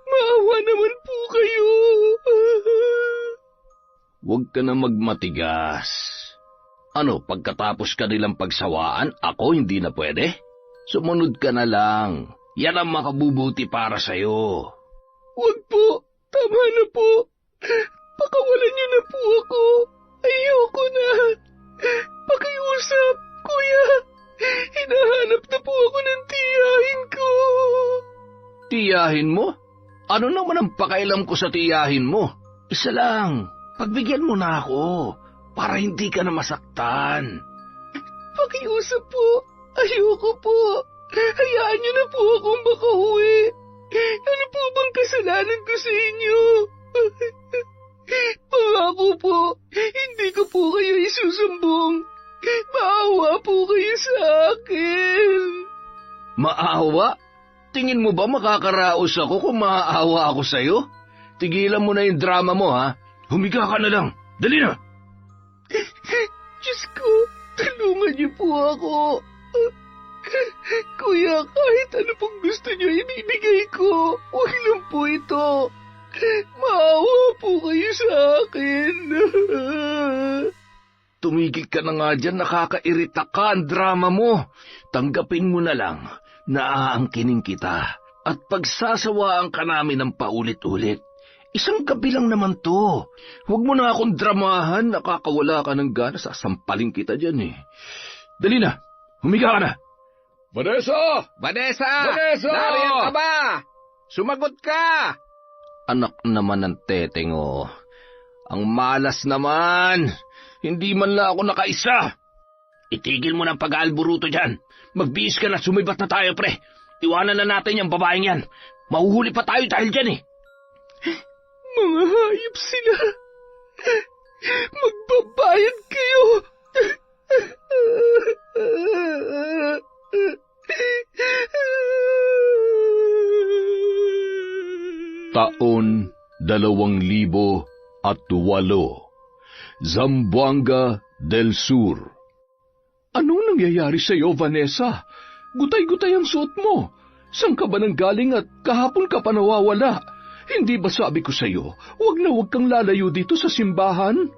Maawa naman po kayo. Huwag ka na magmatigas. Ano, pagkatapos ka nilang pagsawaan, ako hindi na pwede? Sumunod ka na lang. Yan ang makabubuti para sa'yo. Huwag po. Tama na po. Pakawalan niyo na po ako. Ayoko na. Pakiusap, kuya. Hinahanap na po ako ng tiyahin ko. Tiyahin mo? Ano naman ang pakailam ko sa tiyahin mo? Isa lang, pagbigyan mo na ako para hindi ka na masaktan. Pakiusap po. Ayoko po. Hayaan niyo na po akong makauwi. Ano po bang kasalanan ko sa inyo? Pangako po, hindi ko po kayo isusumbong. Maawa po kayo sa akin. Maawa? Tingin mo ba makakaraos ako kung maaawa ako sa'yo? Tigilan mo na yung drama mo, ha? Humiga ka na lang. Dali na! Diyos ko, tulungan niyo po ako. Kuya, kahit ano pong gusto niyo, ibibigay ko. Huwag lang po ito. Maawa po kayo sa akin. Tumigil ka na nga dyan, nakakairita ka ang drama mo. Tanggapin mo na lang na aangkinin kita at pagsasawaan ka namin ng paulit-ulit. Isang gabi lang naman to. Huwag mo na akong dramahan, nakakawala ka ng gana, sasampalin kita dyan eh. Dali na, humiga ka na. Vanessa! Vanessa! Vanessa! Nariyan ka ba? Sumagot ka! Anak naman ng teteng, oh. Ang malas naman. Hindi man lang ako nakaisa. Itigil mo ng pag-aalburuto dyan. Magbihis ka na, sumibat na tayo, pre. Iwanan na natin yung babaeng yan. Mahuhuli pa tayo dahil dyan eh. Mga hayop sila. Magbabayad kayo. Taon 2008, Zamboanga del Sur. Anong nangyayari sa iyo, Vanessa? Gutay-gutay ang suot mo. Saan ka ba nanggaling at kahapon ka pa nawawala? Hindi ba sabi ko sa iyo, huwag na huwag kang lalayo dito sa simbahan?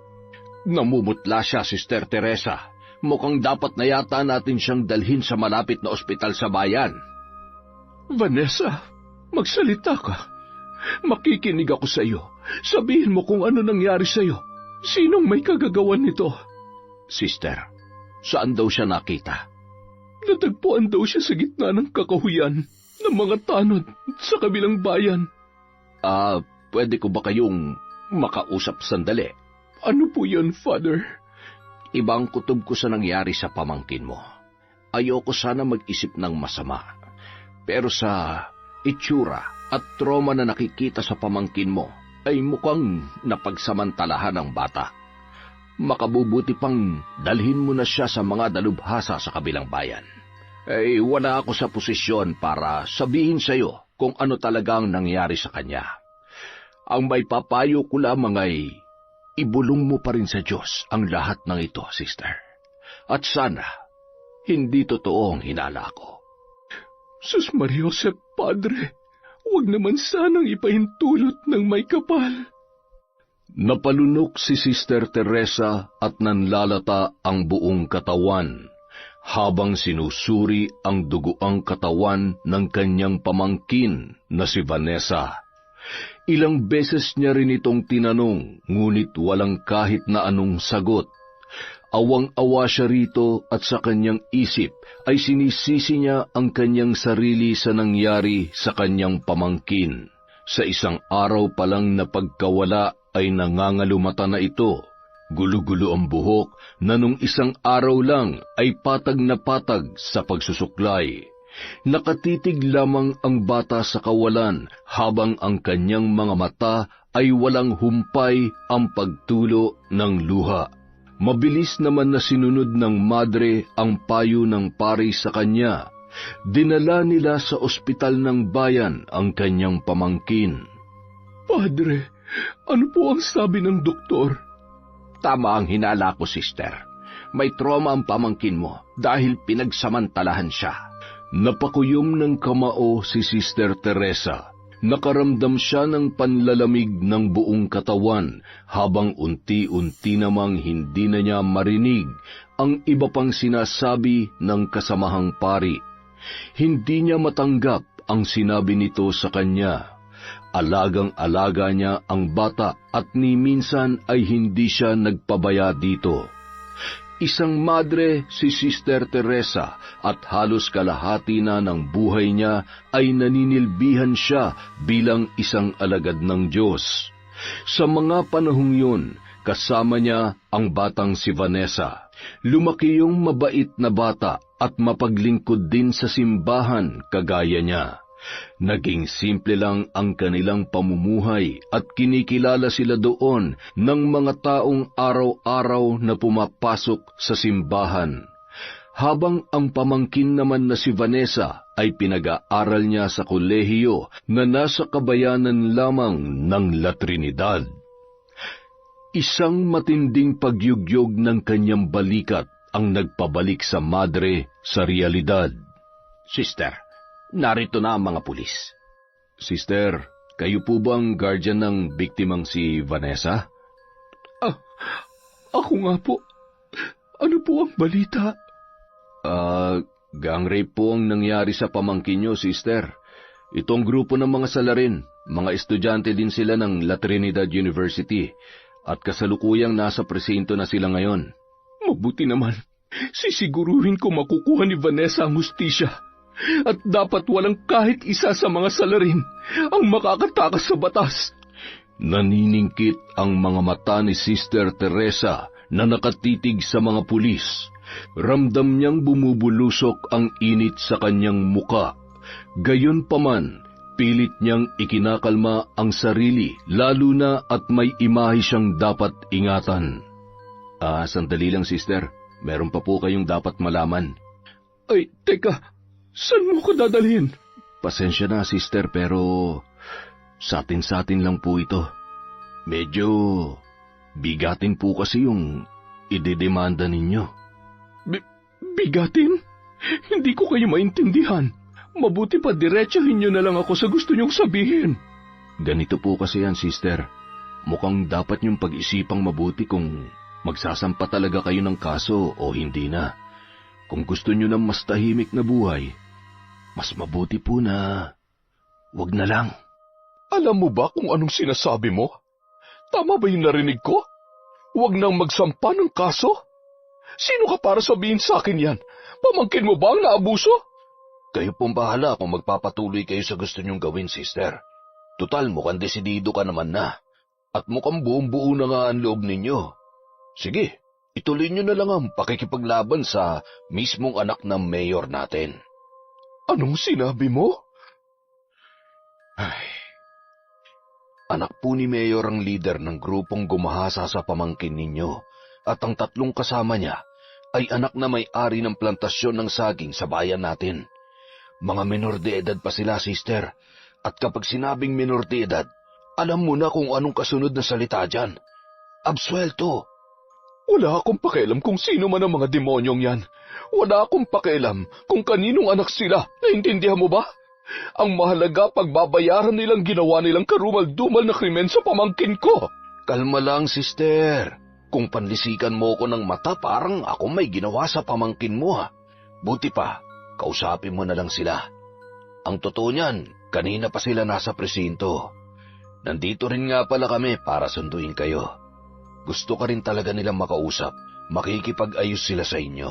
Namumutla siya, Sister Teresa. Mukhang dapat na yata natin siyang dalhin sa malapit na ospital sa bayan. Vanessa, magsalita ka. Makikinig ako sa iyo. Sabihin mo kung ano nangyari sa iyo. Sinong may kagagawan nito? Sister, saan daw siya nakita? Natagpuan daw siya sa gitna ng kakahuyan ng mga tanod sa kabilang bayan. Pwede ko ba kayong makausap sandali? Ano po yun, Father? Ibang kutob ko sa nangyari sa pamangkin mo. Ayoko sana mag-isip ng masama. Pero sa itsura at trauma na nakikita sa pamangkin mo, ay mukhang napagsamantalahan ng bata. Makabubuti pang dalhin mo na siya sa mga dalubhasa sa kabilang bayan. Wala ako sa posisyon para sabihin sa iyo kung ano talagang nangyari sa kanya. Ang may papayo ko lamang ay ibulong mo pa rin sa Diyos ang lahat ng ito, sister. At sana, hindi totoo ang hinala ko. Sus Maria Josep, Padre, huwag naman sanang ipahintulot ng may kapal. Napalunok si Sister Teresa at nanlalata ang buong katawan habang sinusuri ang dugoang katawan ng kanyang pamangkin na si Vanessa. Ilang beses niya rin itong tinanong, ngunit walang kahit na anong sagot. Awang-awa siya rito at sa kanyang isip ay sinisisi niya ang kanyang sarili sa nangyari sa kanyang pamangkin. Sa isang araw pa lang na pagkawala ay nangangalumata na ito. Gulo-gulo ang buhok na nung isang araw lang ay patag na patag sa pagsusuklay. Nakatitig lamang ang bata sa kawalan habang ang kanyang mga mata ay walang humpay ang pagtulo ng luha. Mabilis naman na sinunod ng madre ang payo ng pari sa kanya. Dinala nila sa ospital ng bayan ang kanyang pamangkin. Padre, ano po ang sabi ng doktor? Tama ang hinala ko, sister. May trauma ang pamangkin mo dahil pinagsamantalahan siya. Napakuyom ng kamao si Sister Teresa. Nakaramdam siya ng panlalamig ng buong katawan habang unti-unti namang hindi na niya marinig ang iba pang sinasabi ng kasamahang pari. Hindi niya matanggap ang sinabi nito sa kanya. Alagang-alaga niya ang bata at ni minsan ay hindi siya nagpabaya dito. Isang madre si Sister Teresa at halos kalahati na ng buhay niya ay naninilbihan siya bilang isang alagad ng Diyos. Sa mga panahong yun, kasama niya ang batang si Vanessa. Lumaki yung mabait na bata at mapaglingkod din sa simbahan kagaya niya. Naging simple lang ang kanilang pamumuhay at kinikilala sila doon ng mga taong araw-araw na pumapasok sa simbahan. Habang ang pamangkin naman na si Vanessa ay pinag-aaral niya sa kolehiyo na nasa kabayanan lamang ng La Trinidad. Isang matinding pagyugyog ng kanyang balikat ang nagpabalik sa madre sa realidad. Sister, narito na ang mga pulis. Sister, kayo po bang guardian ng biktimang si Vanessa? Ako nga po. Ano po ang balita? Gang rape po ang nangyari sa pamangkin niyo, sister. Itong grupo ng mga salarin, mga estudyante din sila ng La Trinidad University, at kasalukuyang nasa presinto na sila ngayon. Mabuti naman. Sisiguruhin ko makukuha ni Vanessa ang hustisya. At dapat walang kahit isa sa mga salarin ang makakatakas sa batas. Naniningkit ang mga mata ni Sister Teresa na nakatitig sa mga pulis. Ramdam niyang bumubulusok ang init sa kanyang muka. Gayunpaman, pilit niyang ikinakalma ang sarili, lalo na at may imahe siyang dapat ingatan. Sandali lang, sister. Meron pa po kayong dapat malaman. Ay, teka. Saan mo ko dadalhin? Pasensya na, sister, pero satin-satin lang po ito. Medyo bigatin po kasi yung idedemanda ninyo. Bigatin? Hindi ko kayo maintindihan. Mabuti pa diretsahin niyo na lang ako sa gusto niyong sabihin. Ganito po kasi yan, sister. Mukhang dapat niyong pag-isipang mabuti kung magsasampa talaga kayo ng kaso o hindi na. Kung gusto niyo ng mas tahimik na buhay, mas mabuti po na wag na lang. Alam mo ba kung anong sinasabi mo? Tama ba yung narinig ko? Wag nang magsampa ng kaso? Sino ka para sabihin sa akin yan? Pamangkin mo ba ang naabuso? Kayo pong bahala kung magpapatuloy kayo sa gusto niyong gawin, sister. Tutal, mukhang desidido ka naman na. At mukhang buong-buo na nga ang loob ninyo. Sige, ituloy niyo na lang ang pakikipaglaban sa mismong anak ng mayor natin. Anong sinabi mo? Ay, anak po ni Mayor ang leader ng grupong gumahasa sa pamangkin ninyo at ang tatlong kasama niya ay anak na may-ari ng plantasyon ng saging sa bayan natin. Mga menor de edad pa sila, sister, at kapag sinabing menor de edad, alam mo na kung anong kasunod na salita dyan. Absuelto. Wala akong pakialam kung sino man ang mga demonyong yan. Wala akong pakialam kung kaninong anak sila. Naintindihan mo ba? Ang mahalaga pagbabayaran nilang ginawa nilang karumal-dumal na krimen sa pamangkin ko. Kalma lang, sister. Kung panlisikan mo ko ng mata, parang ako may ginawa sa pamangkin mo, ha. Buti pa, kausapin mo na lang sila. Ang totoo niyan, kanina pa sila nasa presinto. Nandito rin nga pala kami para sunduin kayo. Gusto ka rin talaga nilang makausap. Makikipag-ayos sila sa inyo.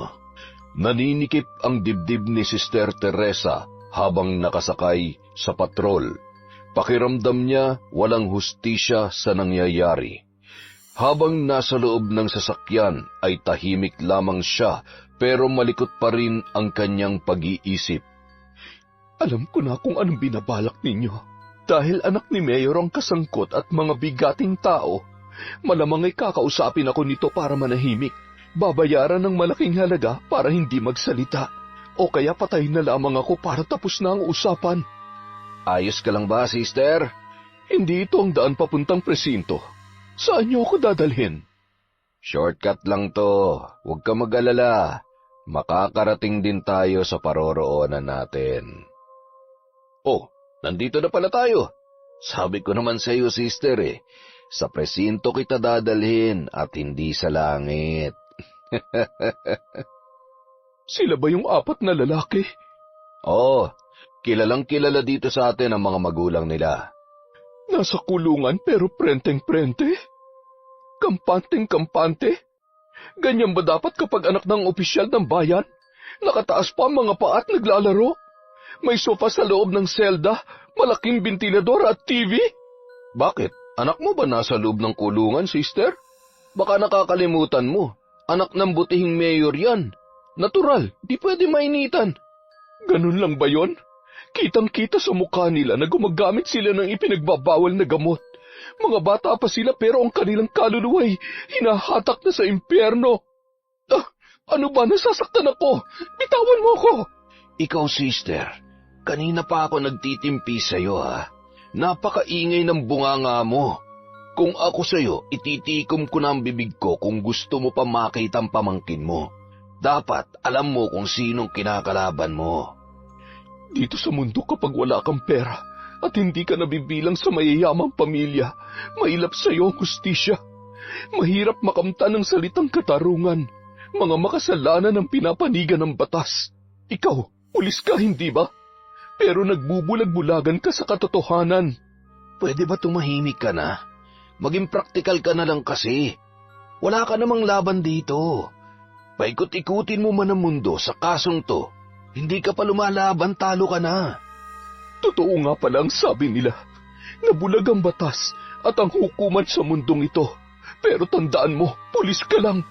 Naninikip ang dibdib ni Sister Teresa habang nakasakay sa patrol. Pakiramdam niya walang hustisya sa nangyayari. Habang nasa loob ng sasakyan ay tahimik lamang siya pero malikot pa rin ang kanyang pag-iisip. Alam ko na kung anong binabalak ninyo. Dahil anak ni Mayor ang kasangkot at mga bigating tao, malamang ay kakausapin ako nito para manahimik. Babayaran ng malaking halaga para hindi magsalita. O kaya patayin na lamang ako para tapos na ang usapan. Ayos ka lang ba, sister? Hindi ito ang daan papuntang presinto. Saan niyo ako dadalhin? Shortcut lang to. Huwag ka mag-alala. Makakarating din tayo sa paroroonan natin. Oh, nandito na pala tayo. Sabi ko naman sa iyo, sister sa presinto kita dadalhin at hindi sa langit. Sila ba yung 4 na lalaki? Oo, kilalang kilala dito sa atin ang mga magulang nila. Nasa kulungan pero prenteng-prente? Kampanteng-kampante? Ganyan ba dapat kapag anak ng opisyal ng bayan? Nakataas pa ang mga paa at naglalaro? May sofa sa loob ng selda, malaking bentilador at TV? Bakit? Anak mo ba nasa loob ng kulungan, sister? Baka nakakalimutan mo. Anak ng butihing mayor yan. Natural, di pwede mainitan. Ganun lang ba yon? Kitang-kita sa mukha nila na gumagamit sila ng ipinagbabawal na gamot. Mga bata pa sila pero ang kanilang kaluluwa'y hinahatak na sa impyerno. Ano ba? Nasasaktan ako. Bitawan mo ako. Ikaw, sister, kanina pa ako nagtitimpi sa'yo, ha? Napakaingay ng bunganga mo. Kung ako sa'yo, ititikom ko na ang bibig ko kung gusto mo pa makita ang pamangkin mo. Dapat alam mo kung sinong kinakalaban mo. Dito sa mundo kapag wala kang pera at hindi ka nabibilang sa mayayamang pamilya, mailap sa'yo ang hustisya. Mahirap makamtan ng salitang katarungan. Mga makasalanan ang pinapanigan ng batas. Ikaw, pulis ka, hindi ba? Pero nagbubulag-bulagan ka sa katotohanan. Pwede ba tumahimik ka na? Maging praktikal ka na lang kasi. Wala ka namang laban dito. Paikot-ikutin mo man ang mundo sa kasong to. Hindi ka pa lumalaban, talo ka na. Totoo nga pala ang sabi nila. Nabulag ang batas at ang hukuman sa mundong ito. Pero tandaan mo, pulis ka lang.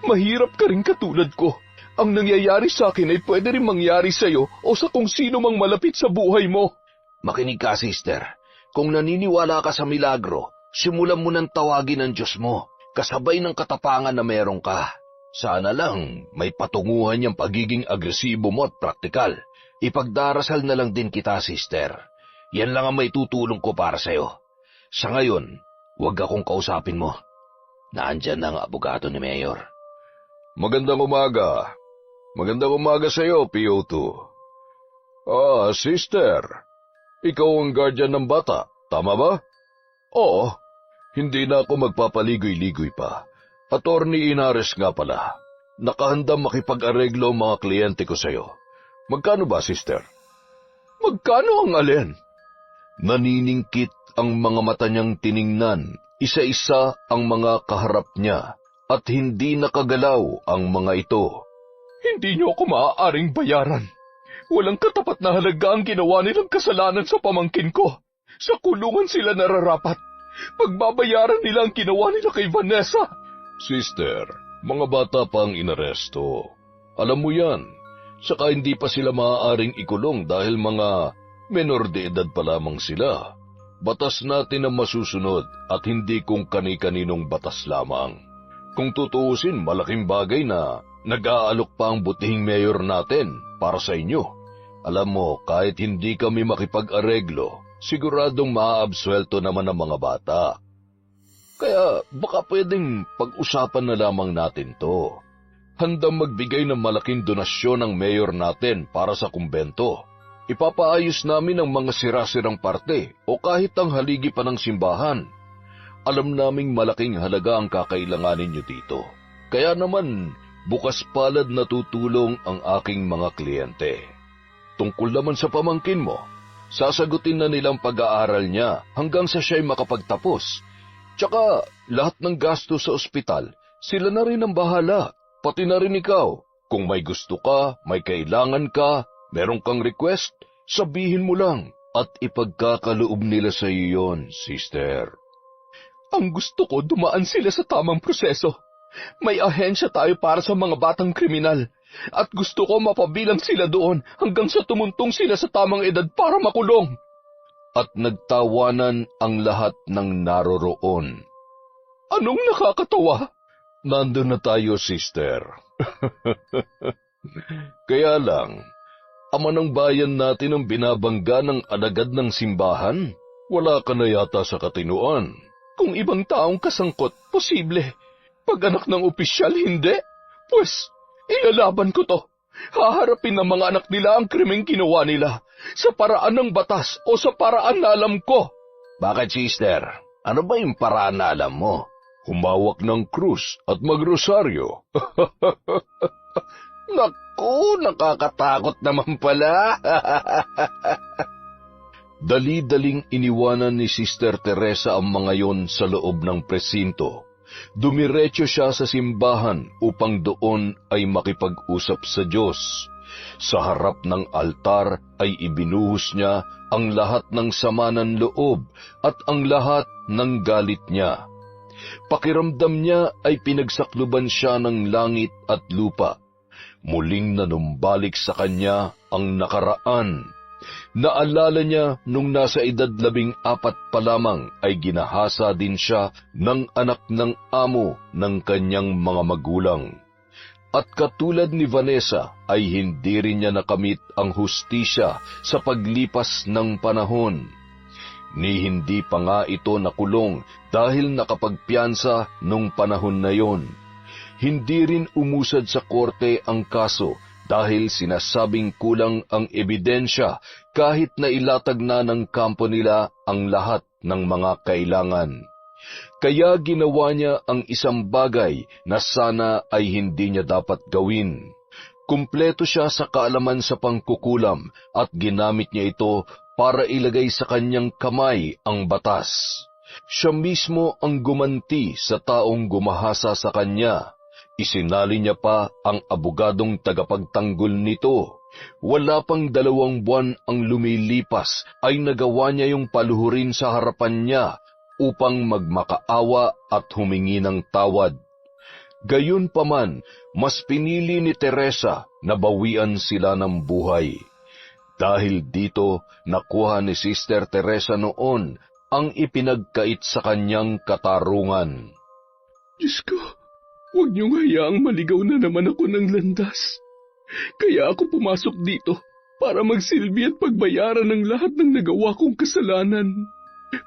Mahirap ka rin katulad ko. Ang nangyayari sa akin ay pwede rin mangyari sa'yo o sa kung sino mang malapit sa buhay mo. Makinig ka, sister. Kung naniniwala ka sa milagro, simulan mo nang tawagin ang Diyos mo, kasabay ng katapangan na meron ka. Sana lang may patunguhan niyang pagiging agresibo mo at praktikal. Ipagdarasal na lang din kita, sister. Yan lang ang may tutulong ko para sa'yo. Sa ngayon, huwag akong kausapin mo. Naandyan na ang abogado ni Mayor. Magandang umaga. Magandang umaga sa iyo, PO2. Sister. Ikaw ang guardian ng bata, tama ba? Oo. Hindi na ako magpapaligoy-ligoy pa. Attorney Inares nga pala. Nakahandang makipag-areglo ang mga kliyente ko sa iyo. Magkano ba, sister? Magkano ang alin? Naniningkit ang mga mata niyang tiningnan. Isa-isa ang mga kaharap niya at hindi nakagalaw ang mga ito. Hindi niyo ako maaaring bayaran. Walang katapat na halaga ang ginawa nilang kasalanan sa pamangkin ko. Sa kulungan sila nararapat. Pagbabayaran nila ang ginawa nila kay Vanessa. Sister, mga bata pa ang inaresto. Alam mo yan. Saka hindi pa sila maaaring ikulong dahil mga menor de edad pa lamang sila. Batas natin ang masusunod at hindi kung kani-kaninong batas lamang. Kung tutuusin, malaking bagay na nag-aalok pa ang butihing mayor natin para sa inyo. Alam mo, kahit hindi kami makipag-areglo, siguradong maaabsuelto naman ang mga bata. Kaya baka pwedeng pag-usapan na lamang natin to. Handang magbigay ng malaking donasyon ng mayor natin para sa kumbento. Ipapaayos namin ang mga sira-sirang parte o kahit ang haligi pa ng simbahan. Alam naming malaking halaga ang kakailanganin nyo dito. Kaya naman, bukas palad na tutulong ang aking mga kliyente. Tungkol naman sa pamangkin mo, sasagutin na nilang pag-aaral niya hanggang sa siya'y makapagtapos. Tsaka lahat ng gasto sa ospital, sila na rin ang bahala, pati na rin ikaw. Kung may gusto ka, may kailangan ka, meron kang request, sabihin mo lang at ipagkakaloob nila sa iyo yon, sister. Ang gusto ko dumaan sila sa tamang proseso. May ahensya tayo para sa mga batang kriminal at gusto ko mapabilang sila doon hanggang sa tumuntong sila sa tamang edad para makulong. At nagtawanan ang lahat ng naroroon. Anong nakakatawa? Nandun na tayo, sister. Kaya lang, ama ng bayan natin ang binabangga ng alagad ng simbahan. Wala ka na yata sa katinuan. Kung ibang taong kasangkot, posible. Pag anak ng opisyal, hindi. Pues, ilalaban ko to. Haharapin ng mga anak nila ang krimeng ginawa nila sa paraan ng batas o sa paraan na alam ko. Bakit, sister? Ano ba yung paraan na alam mo? Humawak ng krus at magrosaryo. Naku, nakakatakot naman pala. Dali-daling iniwanan ni Sister Teresa ang mga yon sa loob ng presinto. Dumiretso siya sa simbahan upang doon ay makipag-usap sa Diyos. Sa harap ng altar ay ibinuhos niya ang lahat ng sama ng loob at ang lahat ng galit niya. Pakiramdam niya ay pinagsakluban siya ng langit at lupa. Muling nanumbalik sa kanya ang nakaraan. Naalala niya nung nasa edad 14 pa lamang ay ginahasa din siya ng anak ng amo ng kanyang mga magulang. At katulad ni Vanessa ay hindi rin niya nakamit ang hustisya sa paglipas ng panahon. Ni hindi pa nga ito nakulong dahil nakapagpiyansa nung panahon na yon. Hindi rin umusad sa korte ang kaso dahil sinasabing kulang ang ebidensya kahit na ilatag na ng kampo nila ang lahat ng mga kailangan. Kaya ginawa niya ang isang bagay na sana ay hindi niya dapat gawin. Kumpleto siya sa kaalaman sa pangkukulam at ginamit niya ito para ilagay sa kanyang kamay ang batas. Siya mismo ang gumanti sa taong gumahasa sa kanya. Isinali niya pa ang abogadong tagapagtanggol nito. Wala pang 2 buwan ang lumilipas ay nagawa niya yung paluhurin sa harapan niya upang magmakaawa at humingi ng tawad. Gayunpaman, mas pinili ni Teresa na bawian sila ng buhay. Dahil dito, nakuha ni Sister Teresa noon ang ipinagkait sa kanyang katarungan. Diyos ko, huwag niyong hayaang maligaw na naman ako ng landas. Kaya ako pumasok dito para magsilbi at pagbayaran ng lahat ng nagawa kong kasalanan.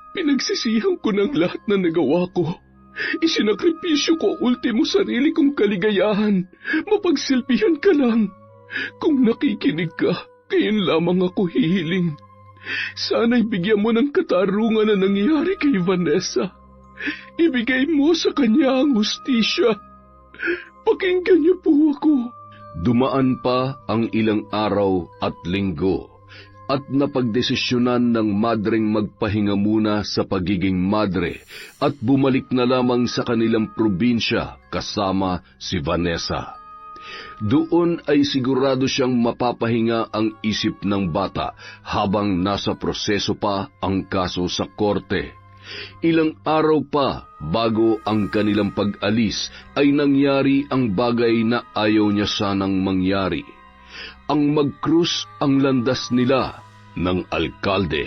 Pinagsisihan ko ng lahat na nagawa ko. Isinakripisyo ko ultimo sarili kong kaligayahan. Mapagsilbihan ka lang. Kung nakikinig ka, ngayon lamang ako hihiling. Sana'y bigyan mo ng katarungan na nangyari kay Vanessa. Ibigay mo sa kanya ang hustisya. Pakinggan niyo po ako. Dumaan pa ang ilang araw at linggo at napagdesisyonan ng madreng magpahinga muna sa pagiging madre at bumalik na lamang sa kanilang probinsya kasama si Vanessa. Doon ay sigurado siyang mapapahinga ang isip ng bata habang nasa proseso pa ang kaso sa korte. Ilang araw pa bago ang kanilang pag-alis ay nangyari ang bagay na ayaw niya sanang mangyari. Ang magkrus ang landas nila ng alkalde.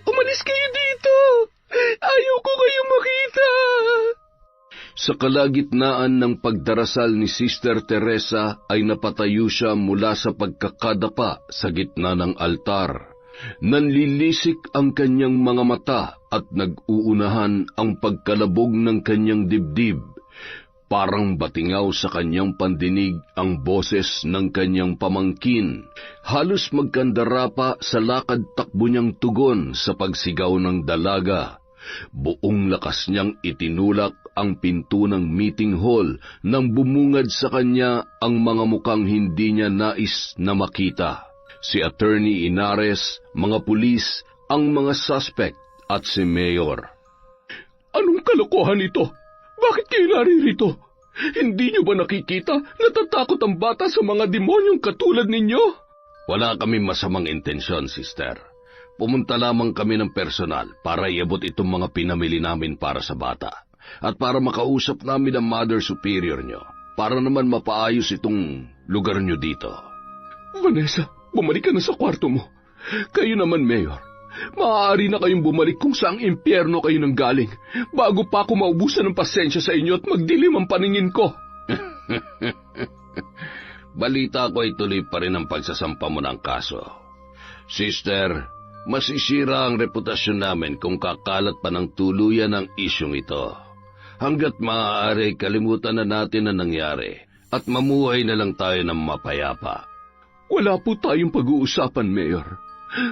Umalis kayo dito! Ayaw ko kayong makita! Sa kalagitnaan ng pagdarasal ni Sister Teresa ay napatayo siya mula sa pagkakadapa sa gitna ng altar. Nanlilisik ang kanyang mga mata at nag-uunahan ang pagkalabog ng kanyang dibdib. Parang batingaw sa kanyang pandinig ang boses ng kanyang pamangkin. Halos magkandara pa sa lakad-takbo niyang tugon sa pagsigaw ng dalaga. Buong lakas niyang itinulak ang pinto ng meeting hall nang bumungad sa kanya ang mga mukhang hindi niya nais na makita. Si Attorney Inares, mga pulis, ang mga suspect at si Mayor. Anong kalokohan ito? Bakit kayo naririto? Hindi niyo ba nakikita? Natatakot ang bata sa mga demonyong katulad ninyo? Wala kami masamang intensyon, sister. Pumunta lamang kami ng personal para iabot itong mga pinamili namin para sa bata. At para makausap namin ang Mother Superior nyo. Para naman mapaayos itong lugar nyo dito. Vanessa, bumalik ka na sa kwarto mo. Kayo naman, Mayor. Maaari na kayong bumalik kung saang impyerno kayo nang galing bago pa ako maubusan ng pasensya sa inyo at magdilim ang paningin ko. Balita ko ay tuloy pa rin ang pagsasampa mo ng kaso. Sister, masisira ang reputasyon namin kung kakalat pa ng tuluyan ang isyong ito. Hanggat maaari, kalimutan na natin ang nangyari at mamuhay na lang tayo ng mapayapa. Wala po tayong pag-uusapan, Mayor.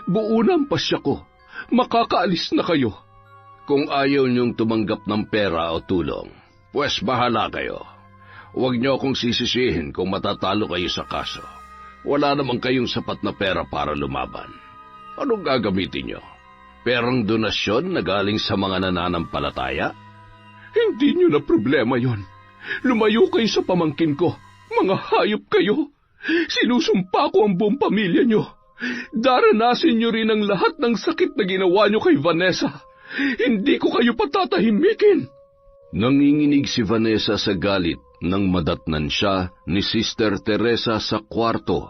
Buo na ang pasya ko. Makakaalis na kayo. Kung ayaw niyong tumanggap ng pera o tulong, pues bahala kayo. Huwag niyo akong sisisihin kung matatalo kayo sa kaso. Wala naman kayong sapat na pera para lumaban. Anong gagamitin niyo? Perang donasyon na galing sa mga nananampalataya? Hindi niyo na problema yon. Lumayo kayo sa pamangkin ko. Mga hayop kayo. Sinusumpa ko ang buong pamilya niyo. Daranasin niyo rin ang lahat ng sakit na ginawa niyo kay Vanessa. Hindi ko kayo patatahimikin. Nanginginig si Vanessa sa galit nang madatnan siya ni Sister Teresa sa kwarto.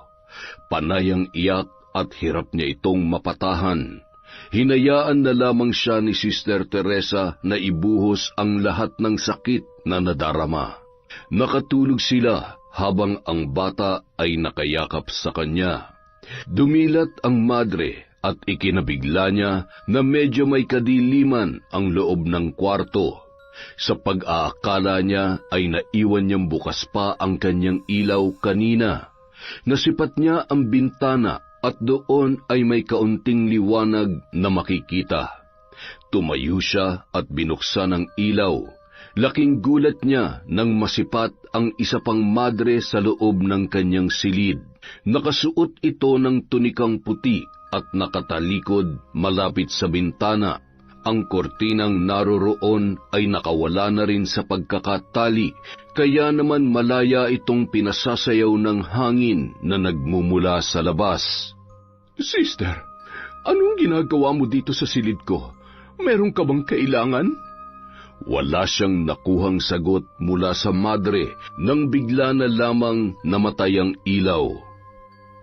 Panayang iyak at hirap niya itong mapatahan. Hinayaan na lamang siya ni Sister Teresa na ibuhos ang lahat ng sakit na nadarama. Nakatulog sila habang ang bata ay nakayakap sa kanya. Dumilat ang madre at ikinabigla niya na medyo may kadiliman ang loob ng kwarto. Sa pag-aakala niya ay naiwan niyang bukas pa ang kanyang ilaw kanina. Nasipat niya ang bintana at doon ay may kaunting liwanag na makikita. Tumayo siya at binuksan ang ilaw. Laking gulat niya nang masipat ang isa pang madre sa loob ng kanyang silid. Nakasuot ito ng tunikang puti at nakatalikod malapit sa bintana. Ang kortinang naroroon ay nakawala na rin sa pagkakatali, kaya naman malaya itong pinasasayaw ng hangin na nagmumula sa labas. Sister, anong ginagawa mo dito sa silid ko? Meron ka bang kailangan? Wala siyang nakuhang sagot mula sa madre nang bigla na lamang namatay ang ilaw.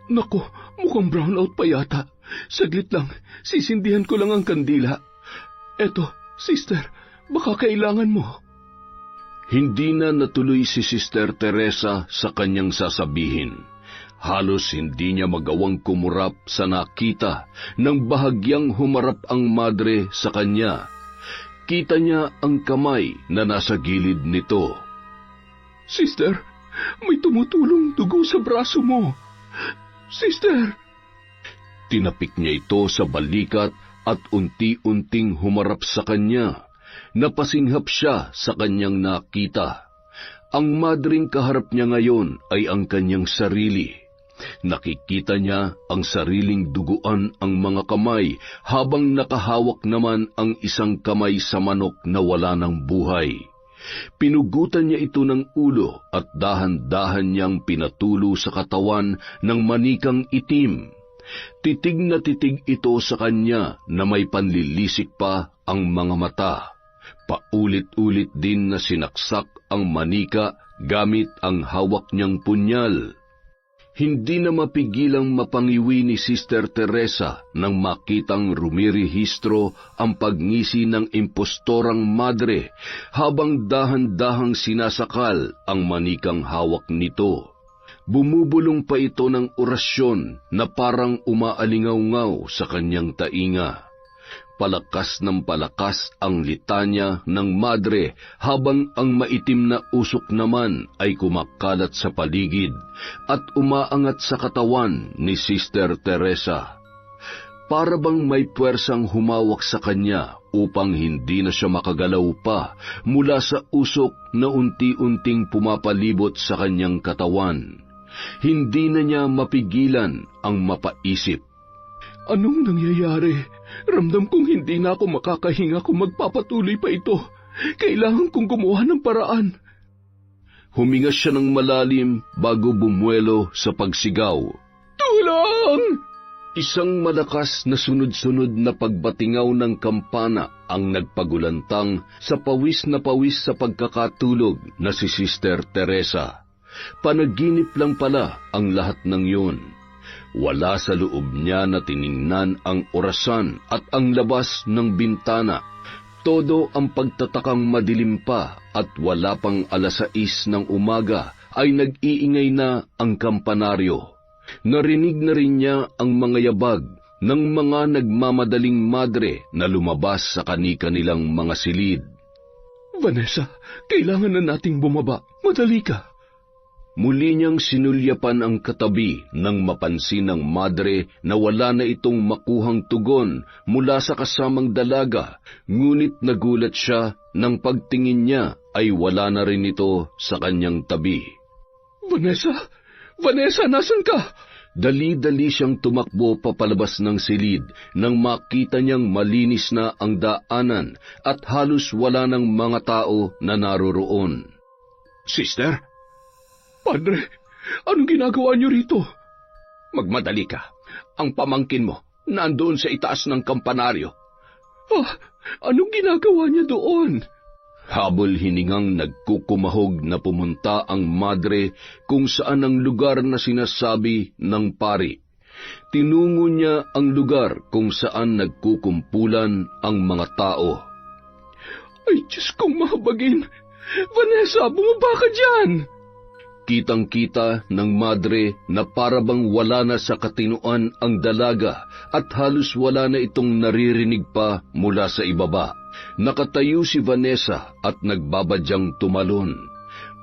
Naku, mukhang brownout pa yata. Saglit lang, sisindihan ko lang ang kandila. Eto, sister, baka kailangan mo. Hindi na natuloy si Sister Teresa sa kanyang sasabihin. Halos hindi niya magawang kumurap sa nakita nang bahagyang humarap ang madre sa kanya. Kita niya ang kamay na nasa gilid nito. Sister, may tumutulong dugo sa braso mo. Sister! Tinapik niya ito sa balikat at unti-unting humarap sa kanya. Napasinghap siya sa kanyang nakita. Ang madring kaharap niya ngayon ay ang kanyang sarili. Nakikita niya ang sariling duguan ang mga kamay habang nakahawak naman ang isang kamay sa manok na wala ng buhay. Pinugutan niya ito ng ulo at dahan-dahan niyang pinatulo sa katawan ng manikang itim. Titig na titig ito sa kanya na may panlilisik pa ang mga mata. Paulit-ulit din na sinaksak ang manika gamit ang hawak niyang punyal. Hindi na mapigilang mapangiwi ni Sister Teresa nang makitang rumirehistro ang pagngisi ng impostorang madre habang dahan-dahang sinasakal ang manikang hawak nito. Bumubulong pa ito ng orasyon na parang umaalingaw-ngaw sa kanyang tainga. Palakas ng palakas ang litanya ng madre habang ang maitim na usok naman ay kumakalat sa paligid at umaangat sa katawan ni Sister Teresa. Para bang may puwersang humawak sa kanya upang hindi na siya makagalaw pa mula sa usok na unti-unting pumapalibot sa kanyang katawan. Hindi na niya mapigilan ang mapaisip. Anong nangyayari? Ramdam kong hindi na ako makakahinga kung magpapatuloy pa ito. Kailangan kong gumawa ng paraan. Huminga siya ng malalim bago bumuelo sa pagsigaw. Tulong! Isang malakas na sunod-sunod na pagbatingaw ng kampana ang nagpagulantang sa pawis sa pagkakatulog na si Sister Teresa. Panaginip lang pala ang lahat ng yun. Wala sa loob niya na tiningnan ang orasan at ang labas ng bintana. Todo ang pagtatakang madilim pa at wala pang 6:00 ng umaga ay nag-iingay na ang kampanaryo. Narinig na rin niya ang mga yabag ng mga nagmamadaling madre na lumabas sa kani-kanilang mga silid. Vanessa, kailangan na nating bumaba. Madali ka. Muli niyang sinulyapan ang katabi nang mapansin ng madre na wala na itong makuhang tugon mula sa kasamang dalaga, ngunit nagulat siya nang pagtingin niya ay wala na rin ito sa kanyang tabi. Vanessa? Vanessa, nasan ka? Dali-dali siyang tumakbo papalabas ng silid nang makita niyang malinis na ang daanan at halos wala ng mga tao na naroroon. Sister, Padre, anong ginagawa niyo rito? magmadali ka. Ang pamangkin mo nandoon sa itaas ng kampanaryo. Anong ginagawa niya doon? Habol hiningang nagkukumahog na pumunta ang madre kung saan ang lugar na sinasabi ng pari. Tinungo niya ang lugar kung saan nagkukumpulan ang mga tao. Ay, Diyos kong mahabagin! Vanessa, bumaba ka dyan! Kitang-kita ng madre na parabang wala na sa katinuan ang dalaga at halos wala na itong naririnig pa mula sa ibaba. Nakatayo si Vanessa at nagbabadyang tumalon.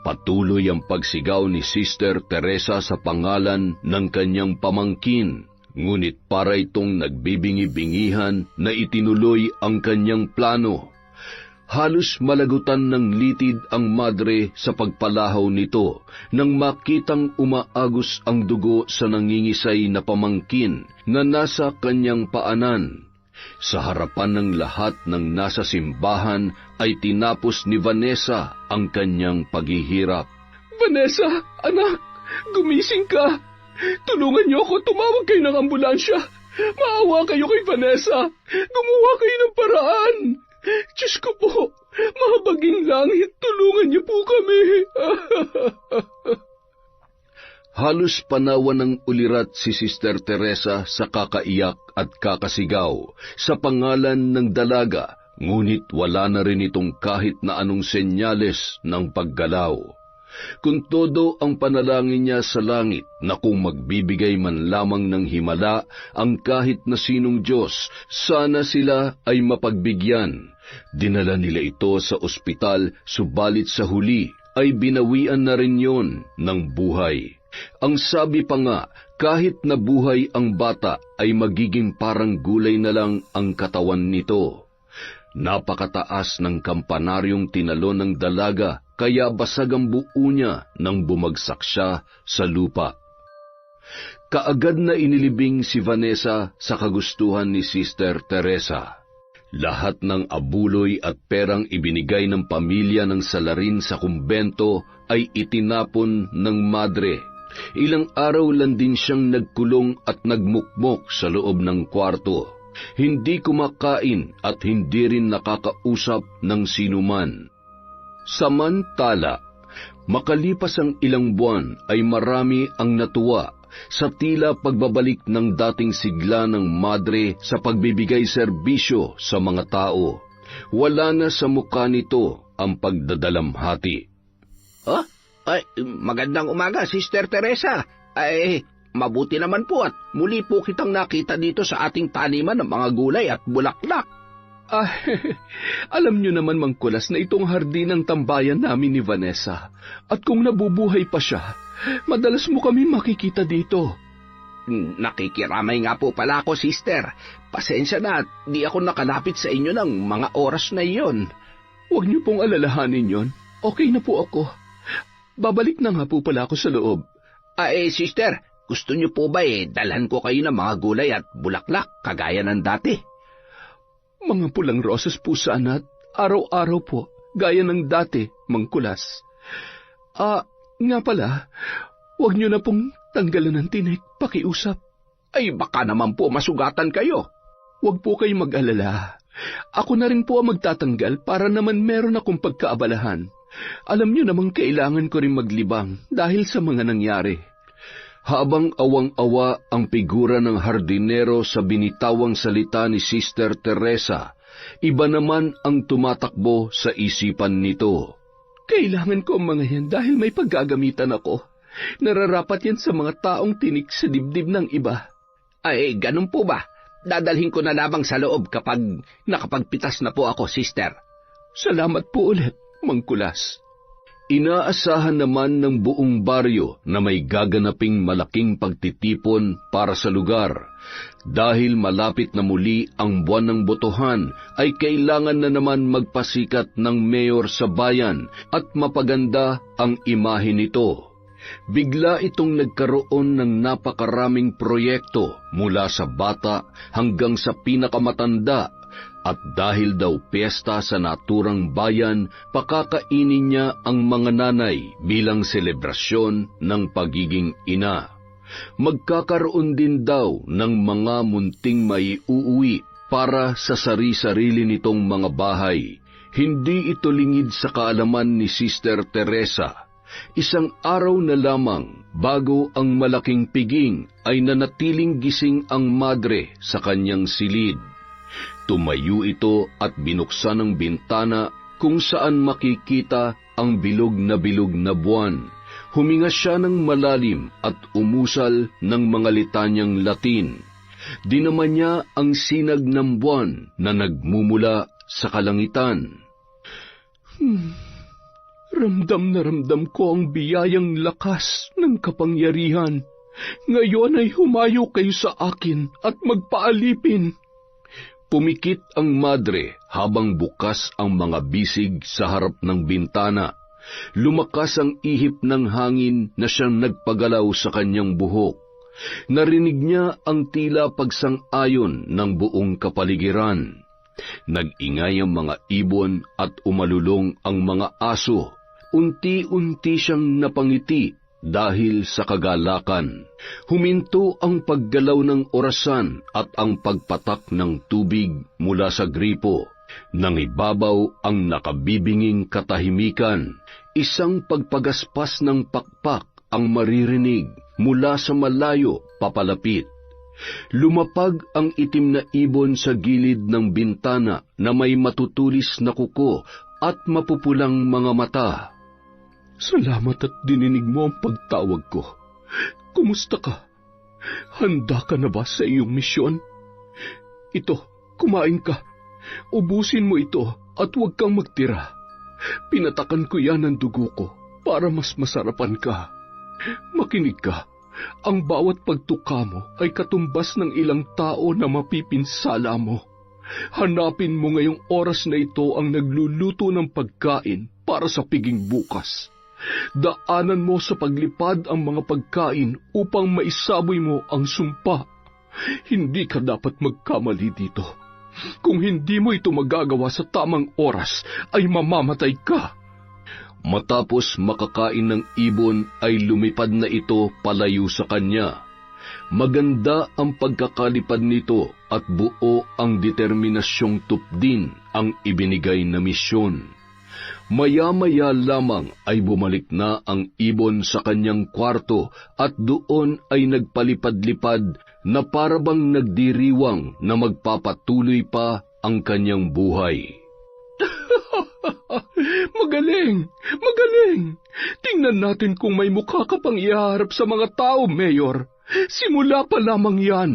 Patuloy ang pagsigaw ni Sister Teresa sa pangalan ng kanyang pamangkin, ngunit para itong nagbibingi-bingihan na itinuloy ang kanyang plano. Halos malagutan ng litid ang madre sa pagpalahaw nito nang makitang umaagos ang dugo sa nangingisay na pamangkin na nasa kanyang paanan. Sa harapan ng lahat ng nasa simbahan ay tinapos ni Vanessa ang kanyang paghihirap. Vanessa, anak, gumising ka! Tulungan niyo ako, tumawag kayo ng ambulansya! Maawa kayo kay Vanessa! Gumawa kayo ng paraan! Diyos ko po, mahabaging langit, tulungan niyo po kami. Halos panawan ng ulirat si Sister Teresa sa kakaiyak at kakasigaw sa pangalan ng dalaga, ngunit wala na rin itong kahit na anong senyales ng paggalaw. Kung todo ang panalangin niya sa langit na kung magbibigay man lamang ng himala ang kahit na sinong Diyos, sana sila ay mapagbigyan. Dinala nila ito sa ospital, subalit sa huli ay binawian na rin yon ng buhay. Ang sabi pa nga, kahit nabuhay ang bata ay magiging parang gulay na lang ang katawan nito. Napakataas ng kampanaryong tinalon ng dalaga, kaya basag ang buo niya nang bumagsak siya sa lupa. Kaagad na inilibing si Vanessa sa kagustuhan ni Sister Teresa. Lahat ng abuloy at perang ibinigay ng pamilya ng salarin sa kumbento ay itinapon ng madre. Ilang araw lang din siyang nagkulong at nagmukmok sa loob ng kwarto. Hindi kumakain at hindi rin nakakausap ng sinuman. Samantala, makalipas ang ilang buwan ay marami ang natuwa sa tila pagbabalik ng dating sigla ng madre sa pagbibigay serbisyo sa mga tao. Wala na sa mukha nito ang pagdadalamhati. Ay, magandang umaga, Sister Teresa. Ay, mabuti naman po at muli po kitang nakita dito sa ating taniman ng mga gulay at bulaklak. Alam niyo naman, Mang Kulas, na itong hardin ang tambayan namin ni Vanessa. At kung nabubuhay pa siya, madalas mo kami makikita dito. Nakikiramay nga po pala ako, Sister. Pasensya na, di ako nakalapit sa inyo ng mga oras na iyon. Huwag niyo pong alalahanin yon. Okay na po ako. Babalik na nga po pala ako sa loob. Sister, gusto niyo po ba dalhan ko kayo ng mga gulay at bulaklak kagaya ng dati? Mga pulang rosas po sana at araw-araw po, gaya ng dati, Mang Kulas. Nga pala, huwag niyo na pong tanggalan ng tinik, pakiusap. Ay, baka naman po masugatan kayo. Huwag po kayong mag-alala. Ako na rin po ang magtatanggal para naman meron akong pagkaabalahan. Alam niyo namang kailangan ko rin maglibang dahil sa mga nangyari. Habang awang-awa ang figura ng hardinero sa binitawang salita ni Sister Teresa, iba naman ang tumatakbo sa isipan nito. Kailangan ko ang mga yan dahil may paggagamitan ako. Nararapat yan sa mga taong tinik sa dibdib ng iba. Ay, ganun po ba? Dadalhin ko na lamang sa loob kapag nakapagpitas na po ako, Sister. Salamat po ulit, Mang Kulas. Inaasahan naman ng buong baryo na may gaganaping malaking pagtitipon para sa lugar. Dahil malapit na muli ang buwan ng botohan, ay kailangan na naman magpasikat ng mayor sa bayan at mapaganda ang imahe nito. Bigla itong nagkaroon ng napakaraming proyekto mula sa bata hanggang sa pinakamatanda. At dahil daw piyesta sa naturang bayan, pakakainin niya ang mga nanay bilang selebrasyon ng pagiging ina. Magkakaroon din daw ng mga munting maiuuwi para sa sari-sarili nitong mga bahay. Hindi ito lingid sa kaalaman ni Sister Teresa. Isang araw na lamang bago ang malaking piging ay nanatiling gising ang madre sa kanyang silid. Tumayo ito at binuksan ang bintana kung saan makikita ang bilog na buwan. Huminga siya ng malalim at umusal ng mga litanyang Latin. Dinaman niya ang sinag ng buwan na nagmumula sa kalangitan. Ramdam na ramdam ko ang biyayang lakas ng kapangyarihan. Ngayon ay humayo kayo sa akin at magpaalipin. Pumikit ang madre habang bukas ang mga bisig sa harap ng bintana. Lumakas ang ihip ng hangin na siyang nagpagalaw sa kanyang buhok. Narinig niya ang tila pagsang-ayon ng buong kapaligiran. Nag-ingay ang mga ibon at umalulong ang mga aso. Unti-unti siyang napangiti dahil sa kagalakan. Huminto ang paggalaw ng orasan at ang pagpatak ng tubig mula sa gripo. Nangibabaw ang nakabibinging katahimikan. Isang pagpagaspas ng pakpak ang maririnig mula sa malayo papalapit. Lumapag ang itim na ibon sa gilid ng bintana na may matutulis na kuko at mapupulang mga mata. Salamat at dininig mo ang pagtawag ko. Kumusta ka? Handa ka na ba sa iyong misyon? Ito, kumain ka. Ubusin mo ito at huwag kang magtira. Pinatakan ko yan ng dugo ko para mas masarapan ka. Makinig ka. Ang bawat pagtuka mo ay katumbas ng ilang tao na mapipinsala mo. Hanapin mo ngayong oras na ito ang nagluluto ng pagkain para sa piging bukas. Daanan mo sa paglipad ang mga pagkain upang maisaboy mo ang sumpa. Hindi ka dapat magkamali dito. Kung hindi mo ito magagawa sa tamang oras, ay mamamatay ka. Matapos makakain ng ibon ay lumipad na ito palayo sa kanya. Maganda ang pagkakalipad nito at buo ang determinasyong tupdin ang ibinigay na misyon. Maya-maya lamang ay bumalik na ang ibon sa kanyang kwarto at doon ay nagpalipad-lipad na parabang nagdiriwang na magpapatuloy pa ang kanyang buhay. Magaling! Magaling! Tingnan natin kung may mukha ka pang ihaharap sa mga tao, Mayor. Simula pa lamang yan.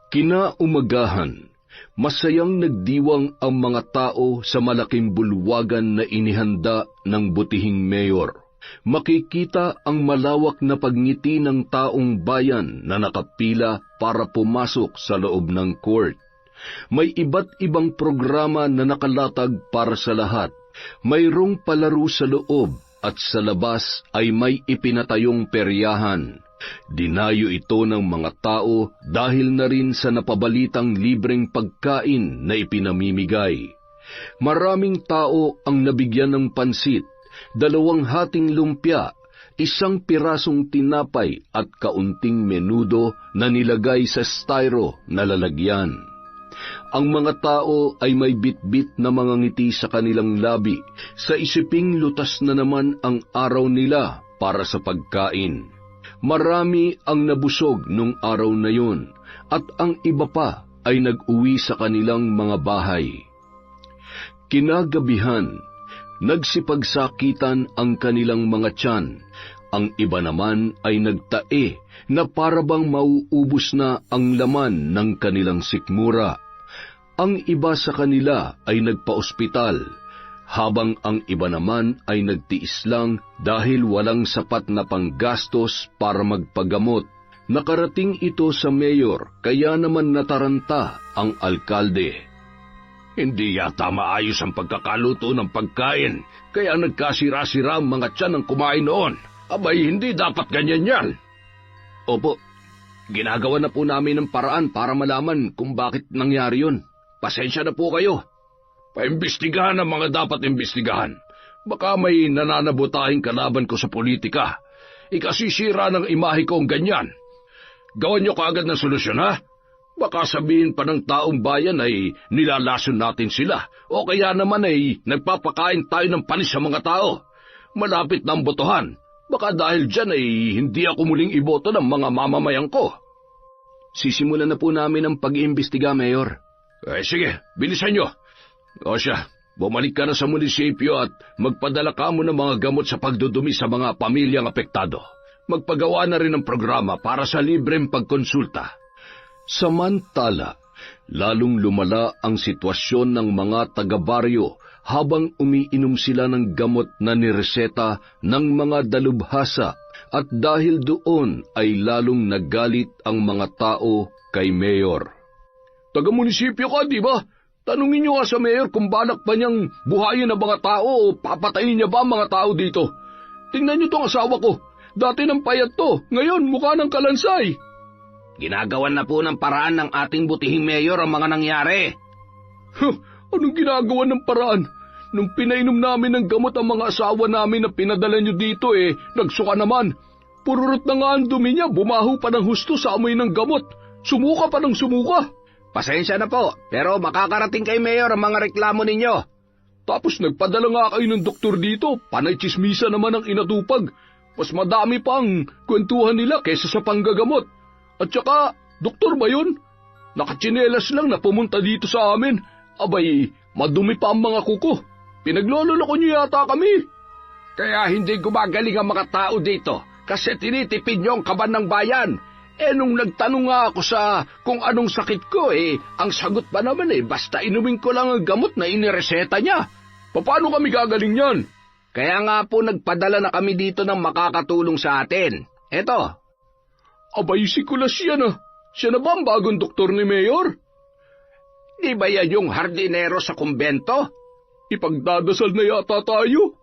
Kinaumagahan, masayang nagdiwang ang mga tao sa malaking bulwagan na inihanda ng butihing mayor. Makikita ang malawak na pagngiti ng taong bayan na nakapila para pumasok sa loob ng court. May iba't ibang programa na nakalatag para sa lahat. Mayroong palaro sa loob at sa labas ay may ipinatayong peryahan. Dinayo ito ng mga tao dahil na rin sa napabalitang libreng pagkain na ipinamimigay. Maraming tao ang nabigyan ng pansit, 2 hating lumpia, 1 pirasong tinapay at kaunting menudo na nilagay sa styro na lalagyan. Ang mga tao ay may bitbit na mga ngiti sa kanilang labi, sa isiping lutas na naman ang araw nila para sa pagkain. Marami ang nabusog nung araw na yun, at ang iba pa ay nag-uwi sa kanilang mga bahay. Kinagabihan, nagsipagsakitan ang kanilang mga tiyan. Ang iba naman ay nagtae na parabang mauubos na ang laman ng kanilang sikmura. Ang iba sa kanila ay nagpa-ospital. habang ang iba naman ay nagtiis lang dahil walang sapat na panggastos para magpagamot. Nakarating ito sa mayor, kaya naman nataranta ang alkalde. Hindi yata maayos ang pagkakaluto ng pagkain, kaya nagkasira-sira ang mga tiyan ng kumain noon. Abay, hindi dapat ganyan yan. Opo, ginagawa na po namin ng paraan para malaman kung bakit nangyari yun. Pasensya na po kayo. Paimbestigahan ang mga dapat imbestigahan. Baka may nananabutahing kalaban ko sa politika. Ikasisira ng imahe ko ang ganyan. Gawan niyo kaagad ng solusyon, ha? Baka sabihin pa ng taong bayan ay nilalason natin sila, o kaya naman ay nagpapakain tayo ng panis sa mga tao. Malapit na ang botohan. Baka dahil dyan ay hindi ako muling iboto ng mga mamamayan ko. Sisimulan na po namin ang pag-iimbestiga, Mayor. Sige, bilisan nyo. O siya, bumalik ka na sa munisipyo at magpadala ka mo ng mga gamot sa pagdudumi sa mga pamilyang apektado. Magpagawa na rin ng programa para sa libreng pagkonsulta. Samantala, lalong lumala ang sitwasyon ng mga taga-baryo habang umiinom sila ng gamot na nireseta ng mga dalubhasa, at dahil doon ay lalong nagalit ang mga tao kay Mayor. Taga-munisipyo ka, di ba? Tanungin niyo nga sa mayor kung balak ba niyang buhayin ang mga tao o papatayin niya ba ang mga tao dito. Tingnan niyo tong asawa ko. Dati ng payat to, ngayon mukha ng kalansay. Ginagawan na po ng paraan ng ating butihing mayor ang mga nangyari. Anong ginagawa ng paraan? Nung pinainom namin ng gamot ang mga asawa namin na pinadala niyo dito nagsuka naman. Pururot na nga ang dumi niya, bumaho pa ng husto sa amoy ng gamot. Sumuka pa ng sumuka. Pasensya na po, pero makakarating kay mayor ang mga reklamo ninyo. Tapos nagpadala nga kayo ng doktor dito, panay tsismisa naman ang inatupag. Mas madami pa ang kwentuhan nila kaysa sa panggagamot. At saka, doktor ba yun? Nakatsinelas lang na pumunta dito sa amin. Abay, madumi pa ang mga kuko. Pinaglololoko niyo yata kami. Kaya hindi gumagaling ang mga tao dito kasi tinitipid niyo ang kaban ng bayan. Nung nagtanong nga ako sa kung anong sakit ko, ang sagot pa naman basta inumin ko lang ang gamot na inireseta niya. Paano kami gagaling yan? Kaya nga po nagpadala na kami dito ng makakatulong sa atin. Eto. Abay, si Kulas yan ah. Siya na ba ang bagong doktor ni Mayor? Di ba yan yung hardinero sa kumbento? Ipagdadasal na yata tayo.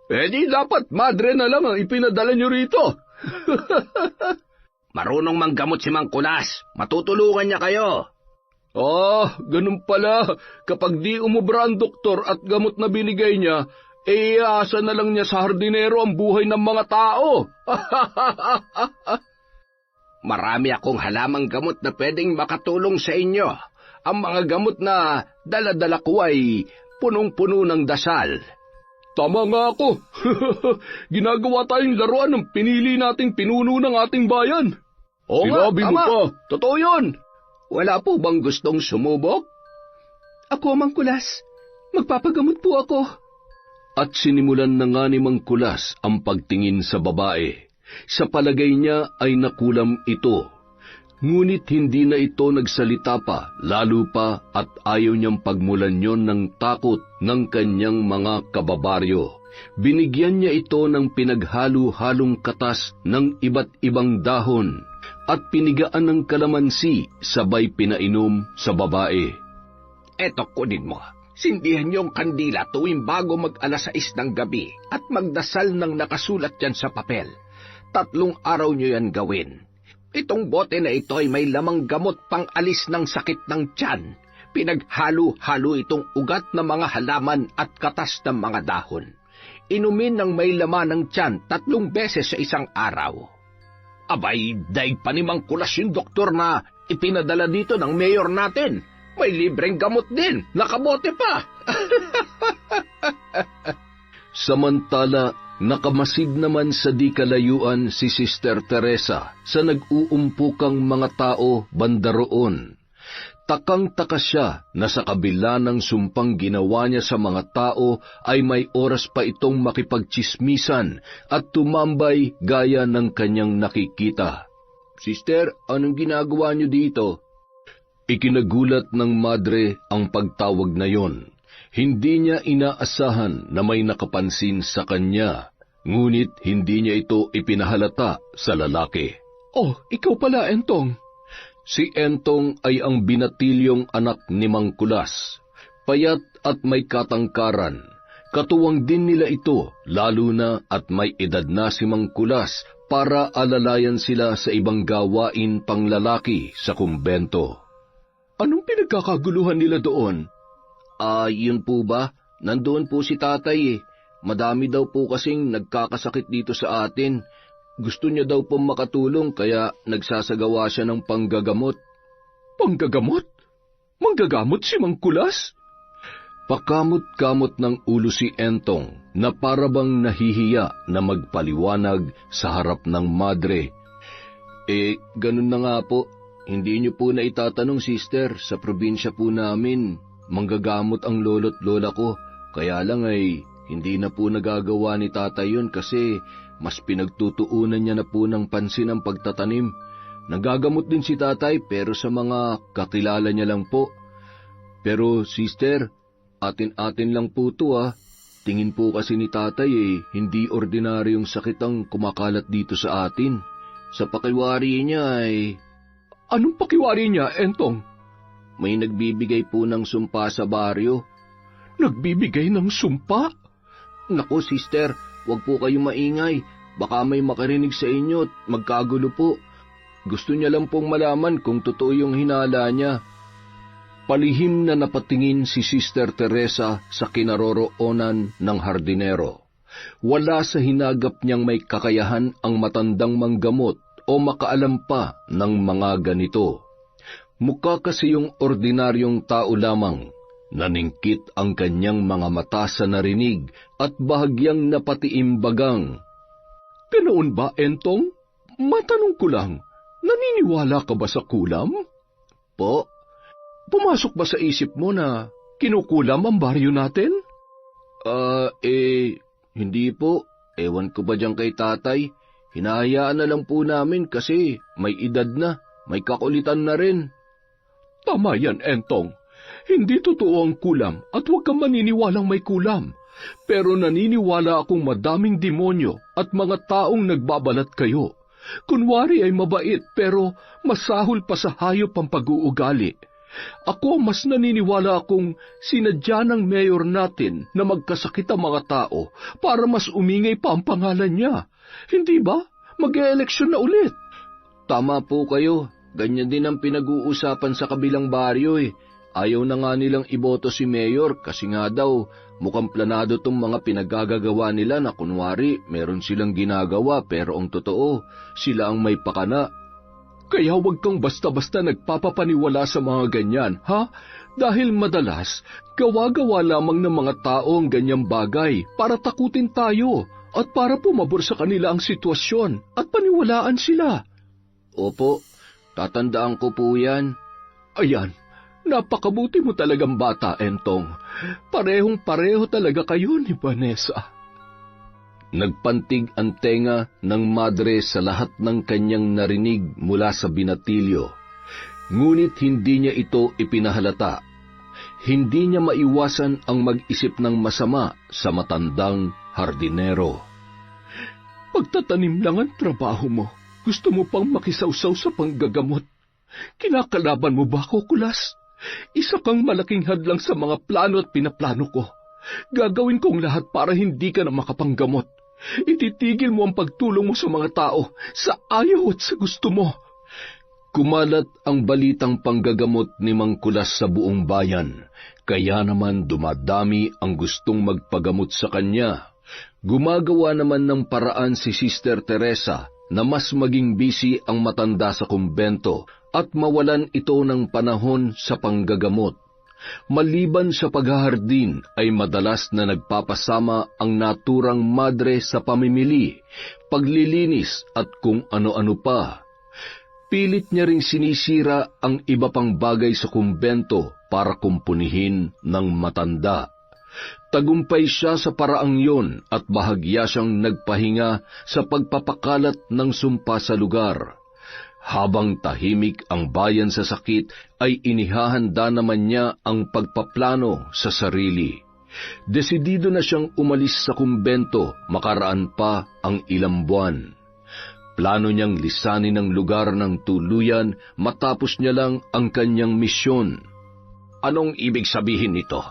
Di dapat madre na lang ang ipinadala niyo rito. Marunong manggamot si Mang Kulas. Matutulungan niya kayo. Ganun pala. Kapag di umubra ang doktor at gamot na binigay niya, iasa na lang niya sa hardinero ang buhay ng mga tao. Marami akong halamang gamot na pwedeng makatulong sa inyo. Ang mga gamot na dala-dala ko ay punong-puno ng dasal. Tama nga ako. Ginagawa tayong laruan ng pinili nating pinuno ng ating bayan. Sinabi mo pa. Totoo yun. Wala po bang gustong sumubok? Ako, Mang Kulas. Magpapagamot po ako. At sinimulan na nga ni Mang Kulas ang pagtingin sa babae. Sa palagay niya ay nakulam ito. Ngunit hindi na ito nagsalita pa, lalo pa at ayaw niyang pagmulan yon ng takot ng kanyang mga kababaryo. Binigyan niya ito ng pinaghalo-halong katas ng iba't ibang dahon at pinigaan ng kalamansi sabay pinainom sa babae. Eto, kunin mo. Sindihan niyo ang kandila tuwing bago mag-alas 6 ng gabi at magdasal ng nakasulat yan sa papel. 3 araw niyo yan gawin. Itong bote na ito ay may lamang gamot pang alis ng sakit ng tiyan. Pinaghalo-halo itong ugat ng mga halaman at katas ng mga dahon. Inumin ng may laman ng tiyan 3 beses sa isang araw. Abay, daig pa ni Mang Kulas yung doktor na ipinadala dito ng mayor natin. May libreng gamot din, nakabote pa. Samantala, nakamasid naman sa di kalayuan si Sister Teresa sa nag-uumpukang mga tao banda roon. Takang-taka siya na sa kabila ng sumpang ginawa niya sa mga tao ay may oras pa itong makipagtsismisan at tumambay gaya ng kanyang nakikita. Sister, anong ginagawa niyo dito? Ikinagulat ng madre ang pagtawag na yon. Hindi niya inaasahan na may nakapansin sa kanya, ngunit hindi niya ito ipinahalata sa lalaki. Oh, ikaw pala, Entong. Si Entong ay ang binatilyong anak ni Mang Kulas. Payat at may katangkaran. Katuwang din nila ito, lalo na at may edad na si Mang Kulas para alalayan sila sa ibang gawain panglalaki sa kumbento. Anong pinagkakaguluhan nila doon? Yun po ba? Nandoon po si tatay eh. Madami daw po kasing nagkakasakit dito sa atin. Gusto niya daw pong makatulong kaya nagsasagawa siya ng panggagamot. Panggagamot? Manggagamot si Mang Kulas? Pakamot-kamot ng ulo si Entong na parabang nahihiya na magpaliwanag sa harap ng madre. Ganun na nga po. Hindi niyo po na itatanong, sister. Sa probinsya po namin, manggagamot ang lolo't lola ko. Kaya lang ay hindi na po nagagawa ni tatay yun kasi mas pinagtutuunan niya na po ng pansin ang pagtatanim. Nagagamot din si tatay pero sa mga kakilala niya lang po. Pero sister, atin-atin lang po to ah. Tingin po kasi ni tatay hindi ordinaryong sakit ang kumakalat dito sa atin. Sa pakiwari niya ay... Anong pakiwari niya, Entong? May nagbibigay po ng sumpa sa baryo. Nagbibigay ng sumpa? Naku, sister, huwag po kayong maingay. Baka may makarinig sa inyo at magkagulo po. Gusto niya lang pong malaman kung totoo yung hinala niya. Palihim na napatingin si Sister Teresa sa kinaroroonan ng hardinero. Wala sa hinagap niyang may kakayahan ang matandang manggamot o makaalam pa ng mga ganito. Mukha kasi yung ordinaryong tao lamang. Naningkit ang kanyang mga mata sa narinig at bahagyang napatiimbagang. Ganoon ba, Entong? Matanong ko lang, naniniwala ka ba sa kulam? Po? Pumasok ba sa isip mo na kinukulam ang baryo natin? Hindi po. Ewan ko ba dyan kay tatay? Hinahayaan na lang po namin kasi may edad na, may kakulitan na rin. Tama yan, Entong. Hindi totoo ang kulam at huwag kang maniniwalang may kulam. Pero naniniwala akong madaming demonyo at mga taong nagbabalat kayo. Kunwari ay mabait pero masahol pa sa hayop ang pag-uugali. Ako mas naniniwala akong sinadya ng mayor natin na magkasakit ang mga tao para mas umingay pa ang pangalan niya. Hindi ba? Mag-e-eleksyon na ulit. Tama po kayo. Ganyan din ang pinag-uusapan sa kabilang baryo eh. Ayaw na nga nilang iboto si mayor kasi nga daw mukhang planado tong mga pinagagagawa nila na kunwari meron silang ginagawa pero ang totoo sila ang may pakana. Kaya huwag kang basta-basta nagpapapaniwala sa mga ganyan, ha? Dahil madalas, gawa-gawa lamang ng mga tao ang ganyang bagay para takutin tayo at para pumabor sa kanila ang sitwasyon at paniwalaan sila. Opo, tatandaan ko po yan. Ayan, napakabuti mo talagang bata, Entong. Parehong-pareho talaga kayo ni Vanessa. Nagpantig ang tenga ng madre sa lahat ng kanyang narinig mula sa binatilyo. Ngunit hindi niya ito ipinahalata. Hindi niya maiwasan ang mag-isip ng masama sa matandang hardinero. Pagtatanim lang ang trabaho mo. Gusto mo pang makisawsaw sa panggagamot. Kinakalaban mo ba ako, Kulas? Isa kang malaking hadlang sa mga plano at pinaplano ko. Gagawin kong lahat para hindi ka na makapanggamot. Ititigil mo ang pagtulong mo sa mga tao, sa ayaw at sa gusto mo. Kumalat ang balitang panggagamot ni Mang Kulas sa buong bayan, kaya naman dumadami ang gustong magpagamot sa kanya. Gumagawa naman ng paraan si Sister Teresa na mas maging busy ang matanda sa kumbento at mawalan ito ng panahon sa panggagamot. Maliban sa paghahardin ay madalas na nagpapasama ang naturang madre sa pamimili, paglilinis at kung ano-ano pa. Pilit niya ring sinisira ang iba pang bagay sa kumbento para kumpunihin ng matanda. Tagumpay siya sa paraang yon at bahagya siyang nagpahinga sa pagpapakalat ng sumpa sa lugar. Habang tahimik ang bayan sa sakit, ay inihahanda naman niya ang pagpaplano sa sarili. Desidido na siyang umalis sa kumbento makaraan pa ang ilang buwan. Plano niyang lisanin ang lugar ng tuluyan matapos niya lang ang kanyang misyon. Anong ibig sabihin nito?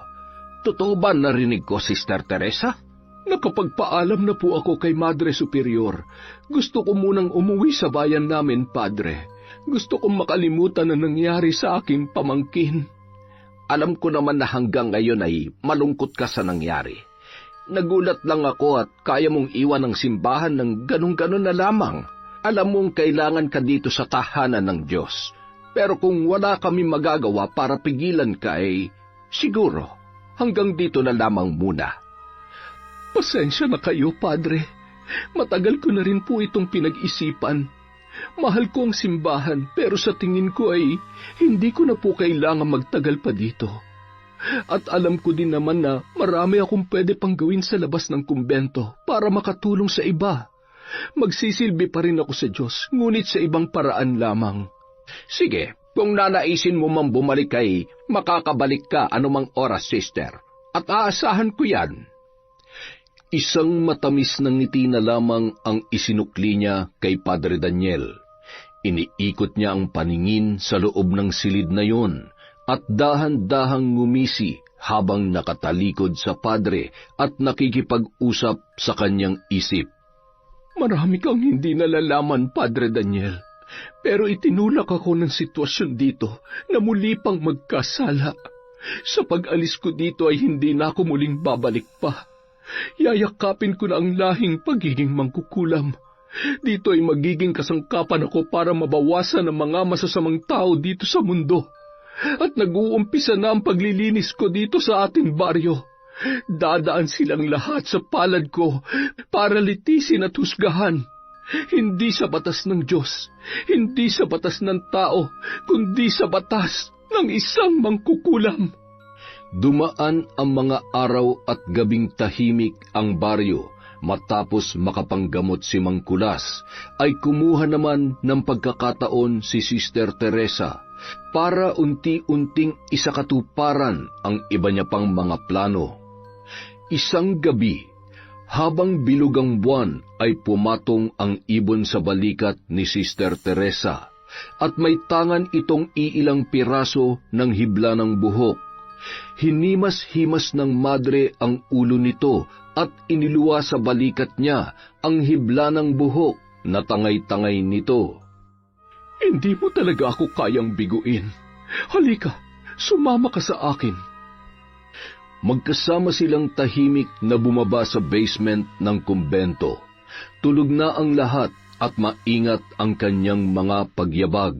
Totoo ba narinig ko, Sister Teresa? Nakapagpaalam na po ako kay Madre Superior. Gusto ko munang umuwi sa bayan namin, Padre. Gusto kong makalimutan na nangyari sa aking pamangkin. Alam ko naman na hanggang ngayon ay malungkot ka sa nangyari. Nagulat lang ako at kaya mong iwan ang simbahan ng ganun-ganun na lamang. Alam mong kailangan ka dito sa tahanan ng Diyos. Pero kung wala kami magagawa para pigilan ka ay siguro hanggang dito na lamang muna. Pasensya na kayo, Padre. Matagal ko na rin po itong pinag-isipan. Mahal ko ang simbahan, pero sa tingin ko ay hindi ko na po kailangan magtagal pa dito. At alam ko din naman na marami akong pwede pang gawin sa labas ng kumbento para makatulong sa iba. Magsisilbi pa rin ako sa Diyos, ngunit sa ibang paraan lamang. Sige, kung nanaisin mo mang bumalik ay makakabalik ka anumang oras, Sister. At aasahan ko yan. Isang matamis na ngiti na lamang ang isinukli niya kay Padre Daniel. Iniikot niya ang paningin sa loob ng silid na yon at dahan-dahang ngumisi habang nakatalikod sa Padre at nakikipag-usap sa kanyang isip. Marami kang hindi nalalaman, Padre Daniel. Pero itinulak ako ng sitwasyon dito na muli pang magkasala. Sa pag-alis ko dito ay hindi na ako muling babalik pa. Yayakapin ko na ang lahing pagiging mangkukulam. Dito ay magiging kasangkapan ako para mabawasan ang mga masasamang tao dito sa mundo. At nag-uumpisa na ang paglilinis ko dito sa ating baryo. Dadaan silang lahat sa palad ko para litisin at husgahan. Hindi sa batas ng Diyos, hindi sa batas ng tao, kundi sa batas ng isang mangkukulam. Dumaan ang mga araw at gabing tahimik ang baryo. Matapos makapanggamot si Mang Kulas, ay kumuha naman ng pagkakataon si Sister Teresa para unti-unting isakatuparan ang iba niya pang mga plano. Isang gabi, habang bilog ang buwan, ay pumatong ang ibon sa balikat ni Sister Teresa at may tangan itong iilang piraso ng hibla ng buhok. Hinimas-himas ng madre ang ulo nito at iniluwa sa balikat niya ang hibla ng buhok na tangay-tangay nito. Hindi mo talaga ako kayang biguin. Halika, sumama ka sa akin. Magkasama silang tahimik na bumaba sa basement ng kumbento. Tulog na ang lahat at maingat ang kanyang mga pagyabag.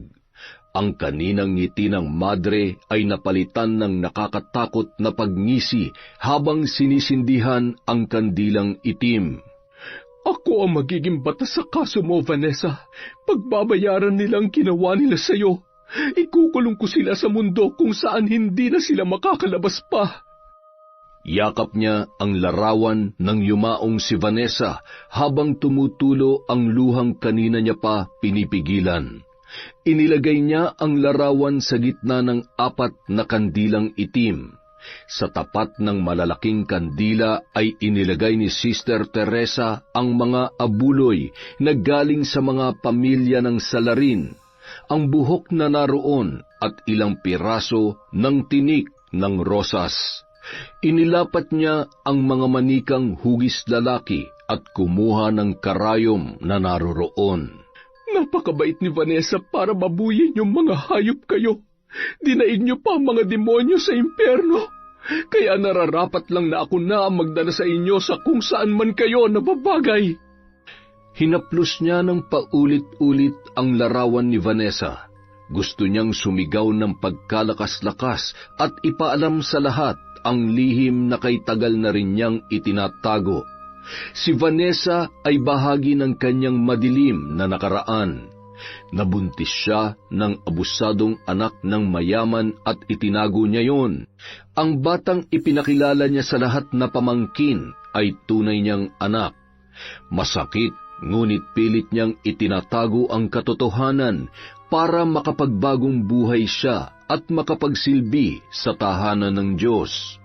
Ang kaninang ngiti ng madre ay napalitan ng nakakatakot na pagngisi habang sinisindihan ang kandilang itim. Ako ang magiging batas sa kaso mo, Vanessa. Pagbabayaran nilang ginawa nila sa'yo. Ikukulong ko sila sa mundo kung saan hindi na sila makakalabas pa. Yakap niya ang larawan ng yumaong si Vanessa habang tumutulo ang luhang kanina niya pa pinipigilan. Inilagay niya ang larawan sa gitna ng 4 na kandilang itim. Sa tapat ng malalaking kandila ay inilagay ni Sister Teresa ang mga abuloy na galing sa mga pamilya ng salarin, ang buhok na naroon at ilang piraso ng tinik ng rosas. Inilapat niya ang mga manikang hugis lalaki at kumuha ng karayom na naroroon. Napakabait ni Vanessa para mabuyin yung mga hayop kayo. Dinaig niyo pa ang mga demonyo sa impyerno. Kaya nararapat lang na ako na ang magdala sa inyo sa kung saan man kayo nababagay. Hinaplos niya ng paulit-ulit ang larawan ni Vanessa. Gusto niyang sumigaw ng pagkalakas-lakas at ipaalam sa lahat ang lihim na kay tagal na rin niyang itinatago. Si Vanessa ay bahagi ng kanyang madilim na nakaraan. Nabuntis siya ng abusadong anak ng mayaman at itinago niya yon. Ang batang ipinakilala niya sa lahat na pamangkin ay tunay niyang anak. Masakit ngunit pilit niyang itinatago ang katotohanan para makapagbagong buhay siya at makapagsilbi sa tahanan ng Diyos.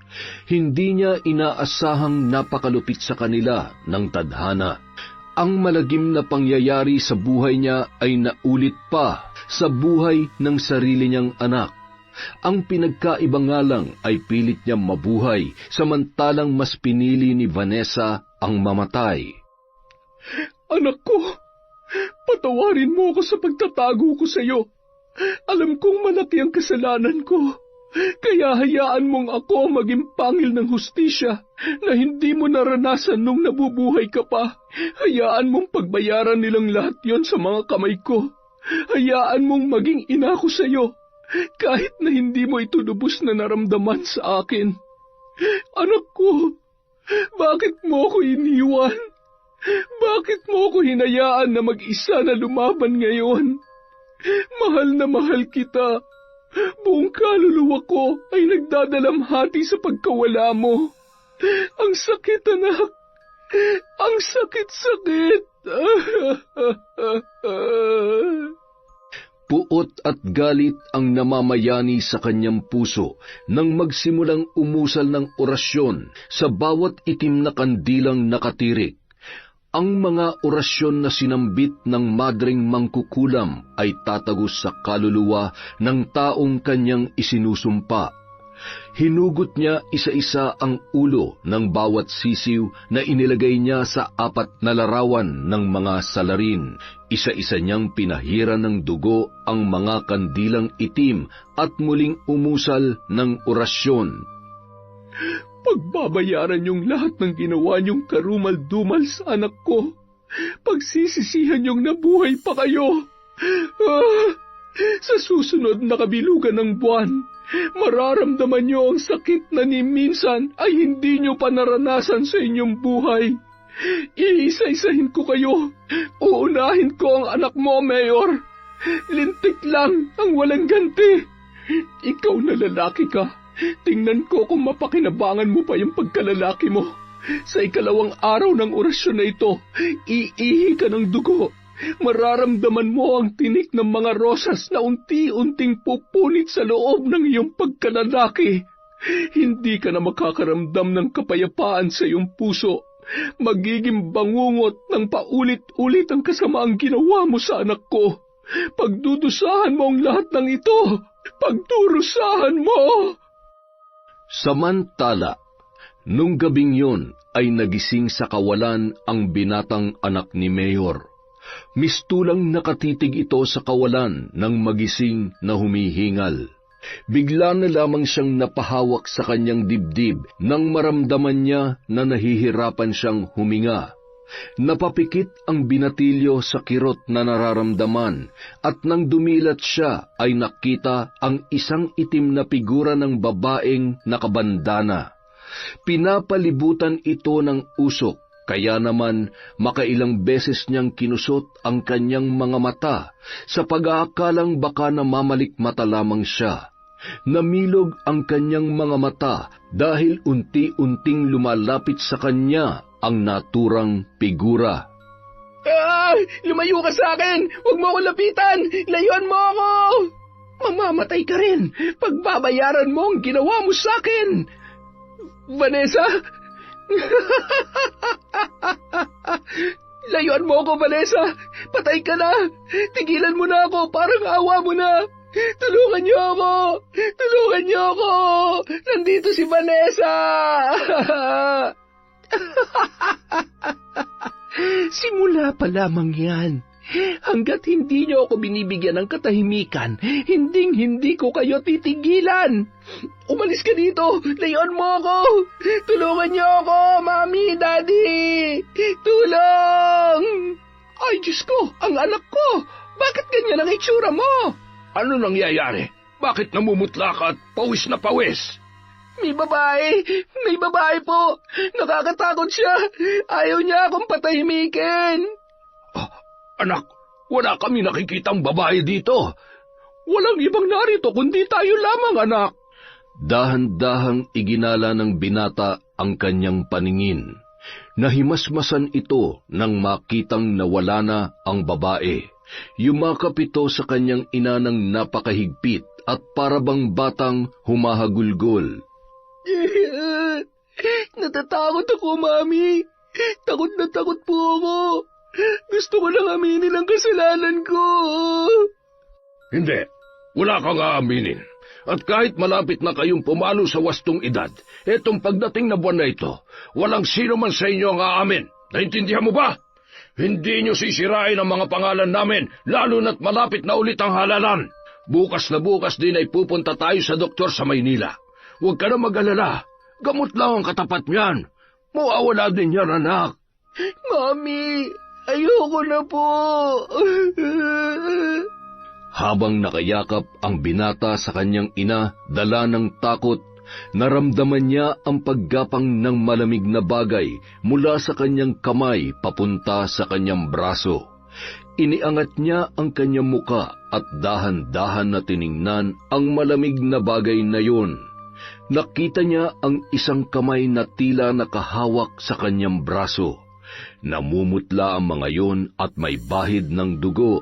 Hindi niya inaasahang napakalupit sa kanila ng tadhana. Ang malagim na pangyayari sa buhay niya ay naulit pa sa buhay ng sarili niyang anak. Ang pinagkaiba nga lang ay pilit niyang mabuhay, samantalang mas pinili ni Vanessa ang mamatay. Anak ko, patawarin mo ako sa pagtatago ko sa iyo. Alam kong malaki ang kasalanan ko, kaya hayaan mong ako maging pangil ng hustisya na hindi mo naranasan nung nabubuhay ka pa. Hayaan mong pagbayaran nilang lahat yon sa mga kamay ko. Hayaan mong maging ina ko sa iyo, kahit na hindi mo ito lubos na naramdaman sa akin. Anak ko, bakit mo ko iniwan? Bakit mo ko hinayaan na mag-isa na lumaban ngayon? Mahal na mahal kita. Buong kaluluwa ko ay nagdadalamhati sa pagkawala mo. Ang sakit, anak. Ang sakit-sakit. Puot at galit ang namamayani sa kanyang puso nang magsimulang umusal ng orasyon sa bawat itim na kandilang nakatirik. Ang mga orasyon na sinambit ng madring mangkukulam ay tatagos sa kaluluwa ng taong kanyang isinusumpa. Hinugot niya isa-isa ang ulo ng bawat sisiw na inilagay niya sa 4 na larawan ng mga salarin. Isa-isa niyang pinahiran ng dugo ang mga kandilang itim at muling umusal ng orasyon. Pagbabayaran niyong lahat ng ginawa niyong karumal-dumal sa anak ko. Pagsisisihan niyong nabuhay pa kayo. Sa susunod na kabilugan ng buwan, mararamdaman niyo ang sakit na ni minsan ay hindi niyo pa naranasan sa inyong buhay. Iisa-isahin ko kayo. Uunahin ko ang anak mo, Mayor. Lintik lang ang walang ganti. Ikaw na lalaki ka. Tingnan ko kung mapakinabangan mo pa yung pagkalalaki mo. Sa 2nd araw ng orasyon na ito, iihi ka ng dugo. Mararamdaman mo ang tinik ng mga rosas na unti-unting pupunit sa loob ng iyong pagkalalaki. Hindi ka na makakaramdam ng kapayapaan sa iyong puso. Magiging bangungot ng paulit-ulit ang kasamaang ginawa mo sa anak ko. Pagdudusahan mo ang lahat ng ito. Pagdurusahan mo! Samantala, nung gabing yon ay nagising sa kawalan ang binatang anak ni Mayor. Mistulang nakatitig ito sa kawalan ng magising na humihingal. Bigla na lamang siyang napahawak sa kanyang dibdib nang maramdaman niya na nahihirapan siyang huminga. Napapikit ang binatilyo sa kirot na nararamdaman at nang dumilat siya ay nakita ang isang itim na figura ng babaeng nakabandana. Pinapalibutan ito ng usok, kaya naman makailang beses niyang kinusot ang kanyang mga mata sa pag-aakalang baka namamalikmata lamang siya. Namilog ang kanyang mga mata dahil unti-unting lumalapit sa kanya ang naturang figura. Lumayo ka sa akin! Huwag mo ako lapitan! Layuan mo ako! Mamamatay ka rin! Pagbabayaran mo ang ginawa mo sa akin! Vanessa? Layuan mo ako, Vanessa! Patay ka na! Tigilan mo na ako! Parang awa mo na! Tulungan niyo ako! Tulungan niyo ako! Nandito si Vanessa! Simula pa lamang yan. Hanggat hindi niyo ako binibigyan ng katahimikan, hinding-hindi ko kayo titigilan. Umalis ka dito! Layuan mo ako! Tulungan niyo ako, Mami, Daddy! Tulong! Ay, Diyos ko! Ang anak ko! Bakit ganyan ang itsura mo? Ano nangyayari? Bakit namumutla ka at pawis na pawis? May babae! May babae po! Nakakatakot siya! Ayaw niya akong patahimikin! Anak, wala kami nakikitang babae dito. Walang ibang narito kundi tayo lamang, anak. Dahan-dahang iginala ng binata ang kanyang paningin. Nahimasmasan ito nang makitang nawala na ang babae. Yumakap ito sa kanyang ina ng napakahigpit at parabang batang humahagulgol. Natatakot ako, Mami. Takot na takot po ako. Gusto ko lang aminin ang kasalanan ko. Hindi, wala kang aaminin. At kahit malapit na kayong pumalo sa wastong edad, etong pagdating na buwan na ito, walang sino man sa inyo ang aamin. Naintindihan mo ba? Hindi nyo sisirain ang mga pangalan namin, lalo na't malapit na ulit ang halalan. Bukas na bukas din ay pupunta tayo sa doktor sa Maynila. Huwag ka na mag-alala. Gamot lang ang katapat niyan. Mawawala din yan, anak. Mami, ayoko na po. Habang nakayakap ang binata sa kanyang ina, dala ng takot, naramdaman niya ang paggapang ng malamig na bagay mula sa kanyang kamay papunta sa kanyang braso. Iniangat niya ang kanyang muka at dahan-dahan na tiningnan ang malamig na bagay na yun. Nakita niya ang isang kamay na tila nakahawak sa kanyang braso. Namumutla ang mga yon at may bahid ng dugo.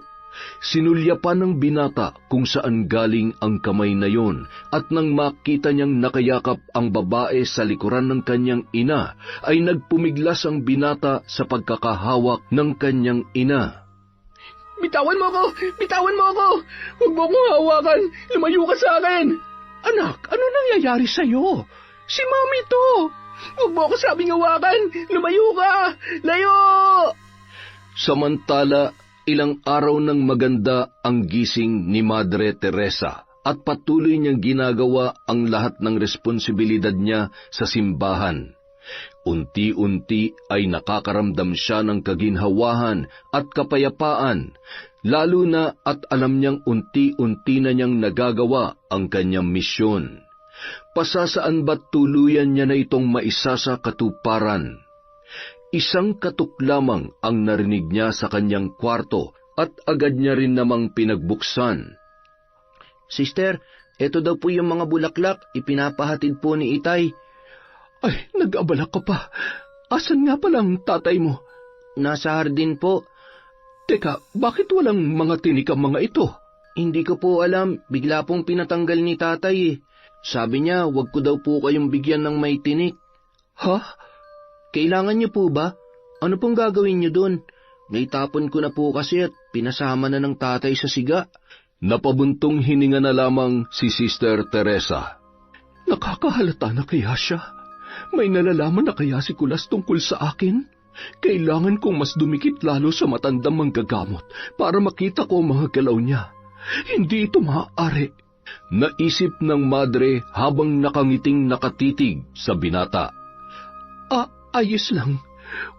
Sinulyapan ng binata kung saan galing ang kamay na yon, at nang makita niyang nakayakap ang babae sa likuran ng kanyang ina, ay nagpumiglas ang binata sa pagkakahawak ng kanyang ina. Bitawan mo ako! Bitawan mo ako! Huwag mo akong hawakan! Lumayo ka sa akin! Anak, ano nangyayari sa'yo? Si Mami to! Huwag mo ako sabing hawakan! Lumayo ka! Layo! Samantala, ilang araw ng maganda ang gising ni Madre Teresa at patuloy niyang ginagawa ang lahat ng responsibilidad niya sa simbahan. Unti-unti ay nakakaramdam siya ng kaginhawahan at kapayapaan, lalo na at alam niyang unti-unti na niyang nagagawa ang kanyang misyon. Pasasaan ba't tuluyan niya na itong maisa sa katuparan? Isang katok lamang ang narinig niya sa kanyang kwarto at agad niya rin namang pinagbuksan. Sister, eto daw po yung mga bulaklak, ipinapahatid po ni Itay. Ay, nag-abala ka pa. Asan nga palang tatay mo? Nasa hardin po. Teka, bakit walang mga tinikang mga ito? Hindi ko po alam, bigla pong pinatanggal ni tatay eh. Sabi niya, wag ko daw po kayong bigyan ng may tinik. Ha? Kailangan niyo po ba? Ano pong gagawin niyo doon? May tapon ko na po kasi at pinasama na ng tatay sa siga. Napabuntong hininga na lamang si Sister Teresa. Nakakahalata na kaya siya? May nalalaman na kaya si Kulas tungkol sa akin? Kailangan kong mas dumikit lalo sa matandang manggagamot para makita ko ang mga galaw niya. Hindi ito maaari. Naisip ng madre habang nakangiting nakatitig sa binata. Ayos lang.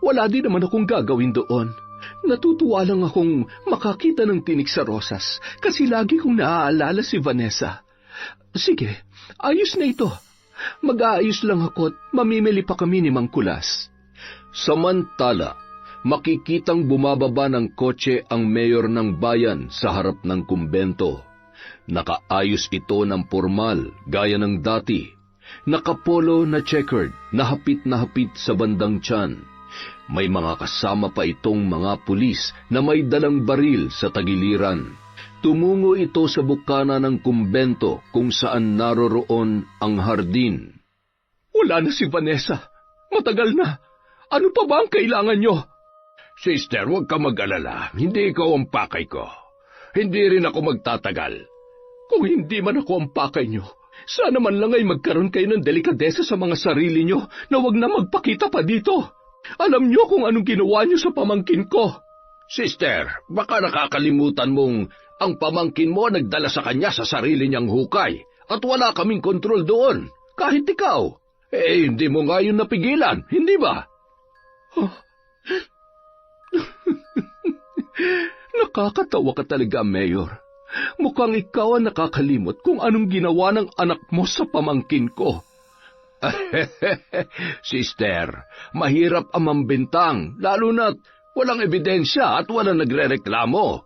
Wala din naman akong gagawin doon. Natutuwa lang akong makakita ng tinik sa rosas kasi lagi kong naaalala si Vanessa. Sige, ayos na ito. Mag-aayos lang ako at mamimili pa kami ni Mang Kulas. Samantala, makikitang bumababa ng kotse ang mayor ng bayan sa harap ng kumbento. Nakaayos ito ng formal, gaya ng dati. Nakapolo na checkered, na hapit sa bandang tiyan. May mga kasama pa itong mga pulis na may dalang baril sa tagiliran. Tumungo ito sa bukana ng kumbento kung saan naroroon ang hardin. Wala na si Vanessa. Matagal na. Ano pa ba ang kailangan nyo? Sister, huwag ka mag-alala. Hindi ikaw ang pakay ko. Hindi rin ako magtatagal. Kung hindi man ako ang pakay nyo, sana man lang ay magkaroon kayo ng delikadesa sa mga sarili nyo na wag na magpakita pa dito. Alam nyo kung anong ginawa nyo sa pamangkin ko. Sister, baka nakakalimutan mong ang pamangkin mo nagdala sa kanya sa sarili niyang hukay at wala kaming kontrol doon, kahit ikaw. Hindi mo nga yun napigilan, hindi ba? Nakakatawa ka talaga, Mayor. Mukhang ikaw ang nakakalimot kung anong ginawa ng anak mo sa pamangkin ko. Sister, mahirap ang mambintang, lalo na't walang ebidensya at walang nagrereklamo.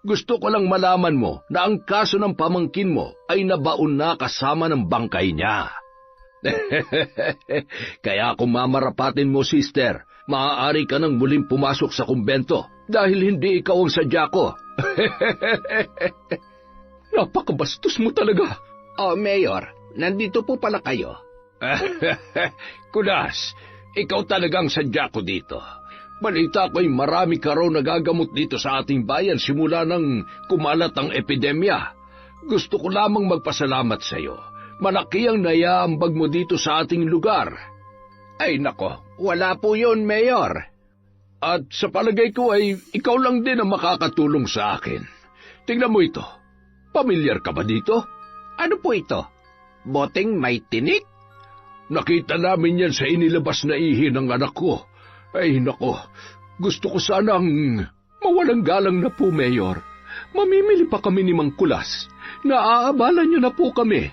Gusto ko lang malaman mo na ang kaso ng pamangkin mo ay nabaon na kasama ng bangkay niya. Kaya kung mamarapatin mo, sister, maaari ka nang muling pumasok sa kumbento dahil hindi ikaw ang sadya ko. Napakabastos mo talaga. Oh, Mayor, nandito po pala kayo. Kulas, ikaw talagang sadya ko dito. Balita ko'y marami ka raw nagagamot dito sa ating bayan simula nang kumalat ang epidemya. Gusto ko lamang magpasalamat sa iyo. Malaki ang naiaambag mo dito sa ating lugar. Ay nako, wala po yun, Mayor. At sa palagay ko ay ikaw lang din ang makakatulong sa akin. Tingnan mo ito. Pamilyar ka ba dito? Ano po ito? Boteng may tinik? Nakita namin yan sa inilabas na ihi ng anak ko. Ay nako, gusto ko sanang Mawalang galang na po, Mayor. Mamimili pa kami ni Mang Kulas. Naaabalan niyo na po kami.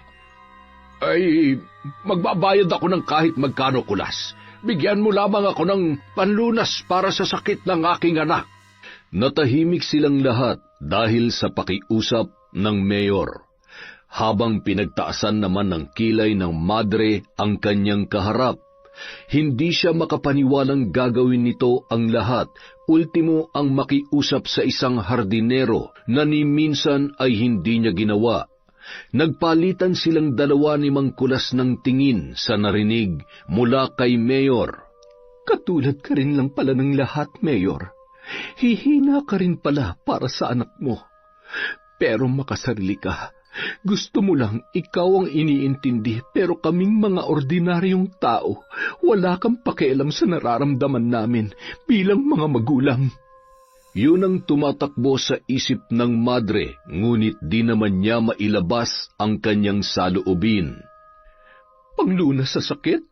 Ay, magbabayad ako ng kahit magkano, Kulas. Bigyan mo lamang ako ng panlunas para sa sakit ng aking anak. Natahimik silang lahat dahil sa pakiusap ng mayor. Habang pinagtaasan naman ng kilay ng madre ang kanyang kaharap, hindi siya makapaniwalang gagawin nito ang lahat, ultimo ang makiusap sa isang hardinero na ni minsan ay hindi niya ginawa. Nagpalitan silang dalawa ni Mang Kulas ng tingin sa narinig mula kay Mayor. Katulad ka rin lang pala ng lahat, Mayor. Hihina ka rin pala para sa anak mo. Pero makasarili ka. Gusto mo lang ikaw ang iniintindi, pero kaming mga ordinaryong tao, wala kang pakialam sa nararamdaman namin bilang mga magulang. Yun ang tumatakbo sa isip ng madre, ngunit di naman niya mailabas ang kanyang saloobin. Panglunas sa sakit?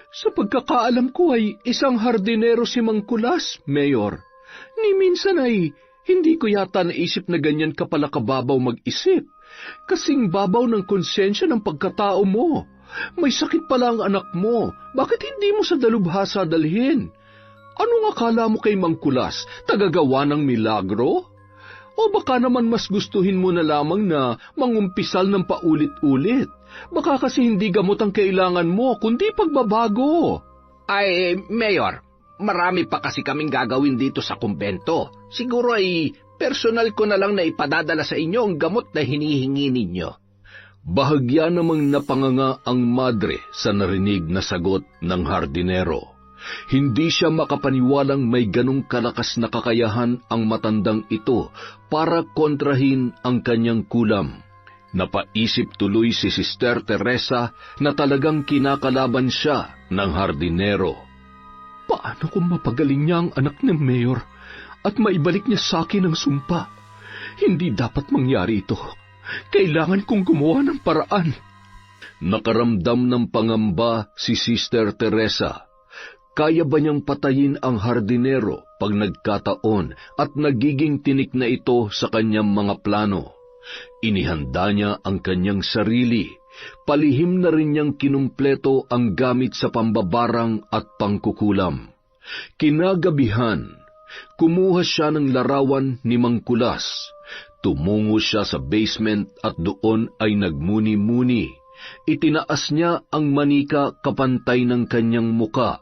Sa pagkakaalam ko ay isang hardinero si Mang Kulas, Mayor. Ni minsan ay hindi ko yata naisip na ganyan ka pala kababaw mag-isip. Kasing babaw ng konsensya ng pagkatao mo. May sakit pala ang anak mo. Bakit hindi mo sa dalubhasa dalhin? Anong akala mo kay Mang Kulas? Tagagawa ng milagro? O baka naman mas gustuhin mo na lamang na mangumpisal ng paulit-ulit? Baka kasi hindi gamot ang kailangan mo, kundi pagbabago. Ay, Mayor, marami pa kasi kaming gagawin dito sa kumbento. Siguro ay personal ko na lang na ipadadala sa inyo ang gamot na hinihingi ninyo. Bahagya namang napanganga ang madre sa narinig na sagot ng hardinero. Hindi siya makapaniwalang may ganong kalakas na kakayahan ang matandang ito para kontrahin ang kanyang kulam. Napaisip tuloy si Sister Teresa na talagang kinakalaban siya ng hardinero. Paano kung mapagaling niya ang anak ng Mayor at maibalik niya sa akin ang sumpa? Hindi dapat mangyari ito. Kailangan kong gumawa ng paraan. Nakaramdam ng pangamba si Sister Teresa. Kaya ba niyang patayin ang hardinero pag nagkataon at nagiging tinik na ito sa kanyang mga plano? Inihanda niya ang kanyang sarili. Palihim na rin niyang kinumpleto ang gamit sa pambabarang at pangkukulam. Kinagabihan, kumuha siya ng larawan ni Mang Kulas. Tumungo siya sa basement at doon ay nagmuni-muni. Itinaas niya ang manika kapantay ng kanyang muka.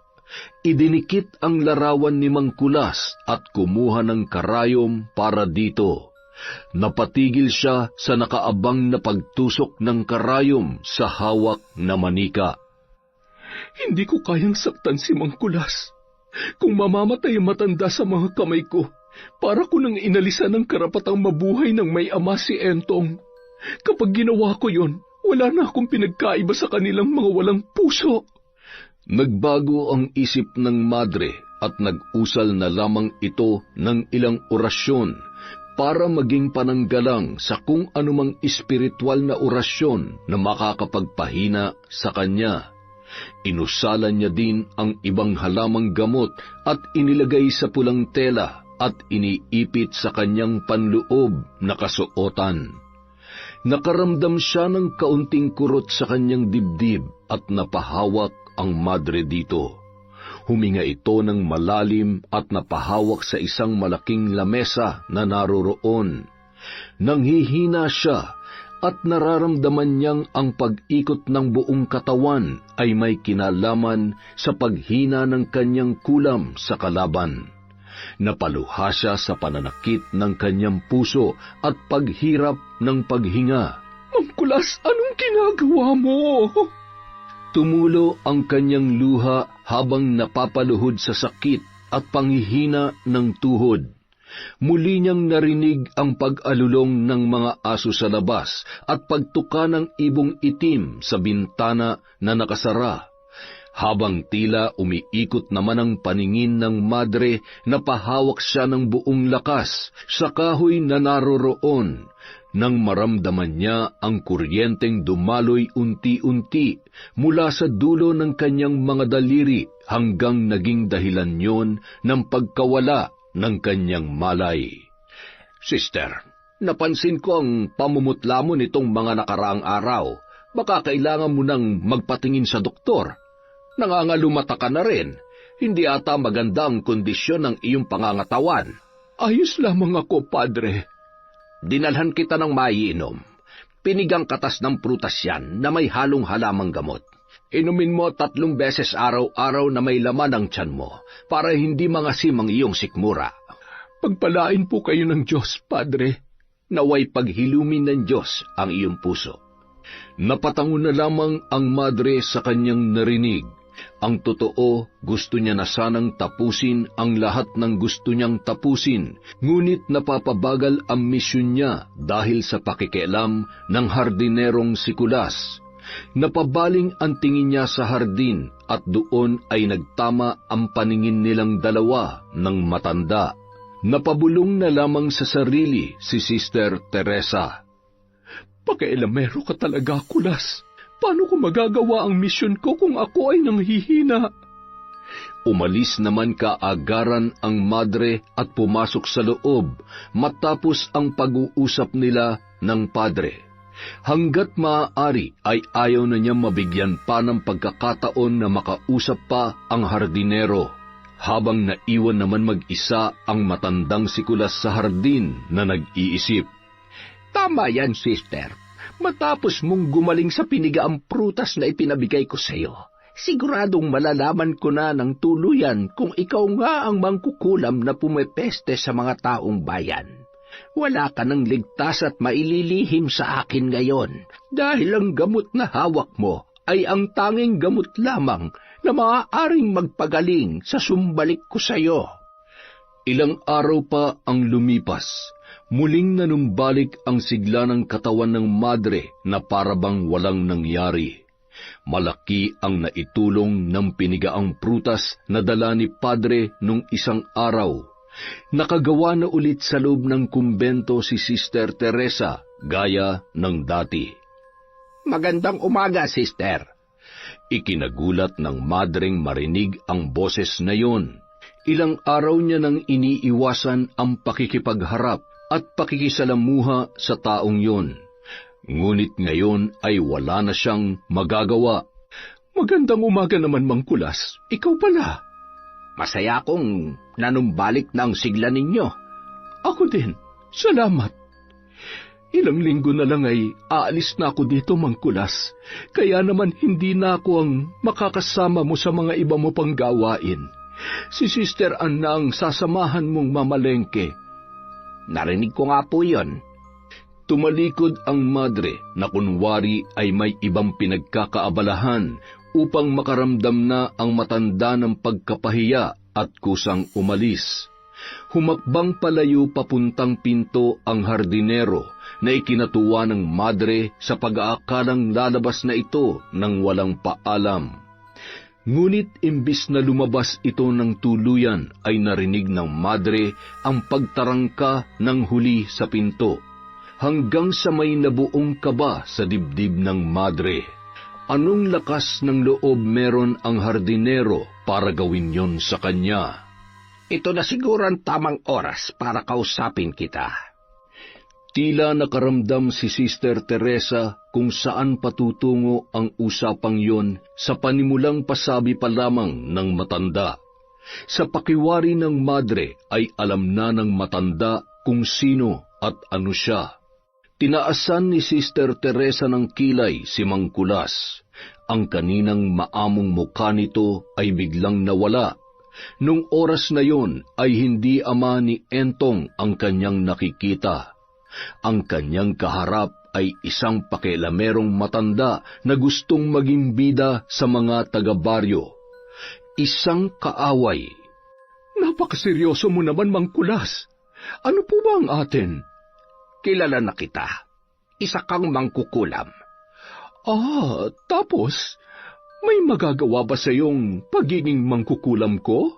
Idinikit ang larawan ni Mang Kulas at kumuha ng karayom para dito. Napatigil siya sa nakaabang na pagtusok ng karayom sa hawak na manika. Hindi ko kayang saktan si Mang Kulas. Kung mamamatay ang matanda sa mga kamay ko, para ko nang inalisan ng karapatang mabuhay ng may ama si Entong. Kapag ginawa ko yon, wala na akong pinagkaiba sa kanilang mga walang puso. Nagbago ang isip ng madre at nag-usal na lamang ito ng ilang orasyon para maging pananggalang sa kung anumang espiritual na orasyon na makakapagpahina sa kanya. Inusalan niya din ang ibang halamang gamot at inilagay sa pulang tela at iniipit sa kanyang panloob na kasuotan. Nakaramdam siya ng kaunting kurot sa kanyang dibdib at napahawak ang madre dito. Huminga ito ng malalim at napahawak sa isang malaking lamesa na naroroon. Nanghihina siya at nararamdaman niyang ang pag-ikot ng buong katawan ay may kinalaman sa paghina ng kanyang kulam sa kalaban. Napaluha siya sa pananakit ng kanyang puso at paghirap ng paghinga. Mangkulas, anong ginagawa mo? Tumulo ang kanyang luha habang napapaluhod sa sakit at panghihina ng tuhod. Muli niyang narinig ang pag-alulong ng mga aso sa labas at pagtuka ng ibong itim sa bintana na nakasara. Habang tila umiikot naman ang paningin ng madre, napahawak siya ng buong lakas sa kahoy na naroroon. Nang maramdaman niya ang kuryenteng dumaloy unti-unti mula sa dulo ng kanyang mga daliri hanggang naging dahilan yon ng pagkawala ng kanyang malay. Sister, napansin ko ang pamumutla mo nitong mga nakaraang araw. Baka kailangan mo nang magpatingin sa doktor. Nangangalumata ka na rin. Hindi ata maganda ang kondisyon ng iyong pangangatawan. Ayos lamang ako, Padre. Dinalhan kita ng maiinom. Pinigang katas ng prutas yan na may halong halamang gamot. Inumin mo 3 beses araw-araw na may laman ang tiyan mo para hindi mangasim ang iyong sikmura. Pagpalain po kayo ng Diyos, Padre. Naway paghilumin ng Diyos ang iyong puso. Napatango na lamang ang madre sa kanyang narinig. Ang totoo, gusto niya na sanang tapusin ang lahat ng gusto niyang tapusin, ngunit napapabagal ang misyon niya dahil sa pakikialam ng hardinerong si Kulas. Napabaling ang tingin niya sa hardin at doon ay nagtama ang paningin nilang dalawa ng matanda. Napabulong na lamang sa sarili si Sister Teresa. Pakailamero ka talaga, Kulas. Paano ko magagawa ang misyon ko kung ako ay nanghihina? Umalis naman kaagaran ang madre at pumasok sa loob matapos ang pag-uusap nila ng padre. Hanggat maaari ay ayaw na niya mabigyan pa ng pagkakataon na makausap pa ang hardinero, habang naiwan naman mag-isa ang matandang si Kulas sa hardin na nag-iisip. Tama yan, sister. Matapos mong gumaling sa pinigaang prutas na ipinabigay ko sa iyo, siguradong malalaman ko na ng tuluyan kung ikaw nga ang mangkukulam na pumepeste sa mga taong bayan. Wala ka nang ligtas at maililihim sa akin ngayon dahil ang gamot na hawak mo ay ang tanging gamot lamang na maaaring magpagaling sa sumbalik ko sa iyo. Ilang araw pa ang lumipas. Muling nanumbalik ang sigla ng katawan ng madre na parabang walang nangyari. Malaki ang naitulong ng pinigaang prutas na dala ni Padre nung isang araw. Nakagawa na ulit sa loob ng kumbento si Sister Teresa gaya ng dati. Magandang umaga, sister. Ikinagulat ng madreng marinig ang boses na yon. Ilang araw niya nang iniiwasan ang pakikipagharap at pakikisalamuha sa taong yon. Ngunit ngayon ay wala na siyang magagawa. Magandang umaga naman, Mang Kulas. Ikaw pala. Masaya akong nanumbalik ng sigla ninyo. Ako din. Salamat. Ilang linggo na lang ay aalis na ako dito, Mang Kulas. Kaya naman hindi na ako ang makakasama mo sa mga iba mo pang gawain. Si Sister Anna ang sasamahan mong mamalengke. Narinig ko nga po yon. Tumalikod ang madre na kunwari ay may ibang pinagkakaabalahan upang makaramdam na ang matanda ng pagkapahiya at kusang umalis. Humakbang palayo papuntang pinto ang hardinero na ikinatuwa ng madre sa pag-aakalang lalabas na ito nang walang paalam. Ngunit imbis na lumabas ito ng tuluyan ay narinig ng madre ang pagtarangka ng huli sa pinto, hanggang sa may nabuong kaba sa dibdib ng madre. Anong lakas ng loob meron ang hardinero para gawin yon sa kanya? Ito na siguro ang tamang oras para kausapin kita. Tila nakaramdam si Sister Teresa kung saan patutungo ang usapang yon sa panimulang pasabi pa lamang ng matanda. Sa pakiwari ng madre ay alam na ng matanda kung sino at ano siya. Tinaasan ni Sister Teresa ng kilay si Mang Kulas. Ang kaninang maamong mukha nito ay biglang nawala. Nung oras na yon ay hindi ama ni Entong ang kanyang nakikita. Ang kanyang kaharap ay isang pakialamerong matanda na gustong maging bida sa mga taga-baryo. Isang kaaway. Napakaseryoso mo naman, Mang Kulas. Ano po ba ang atin? Kilala na kita. Isa kang mangkukulam. Tapos, may magagawa ba sa iyong pagiging mangkukulam ko?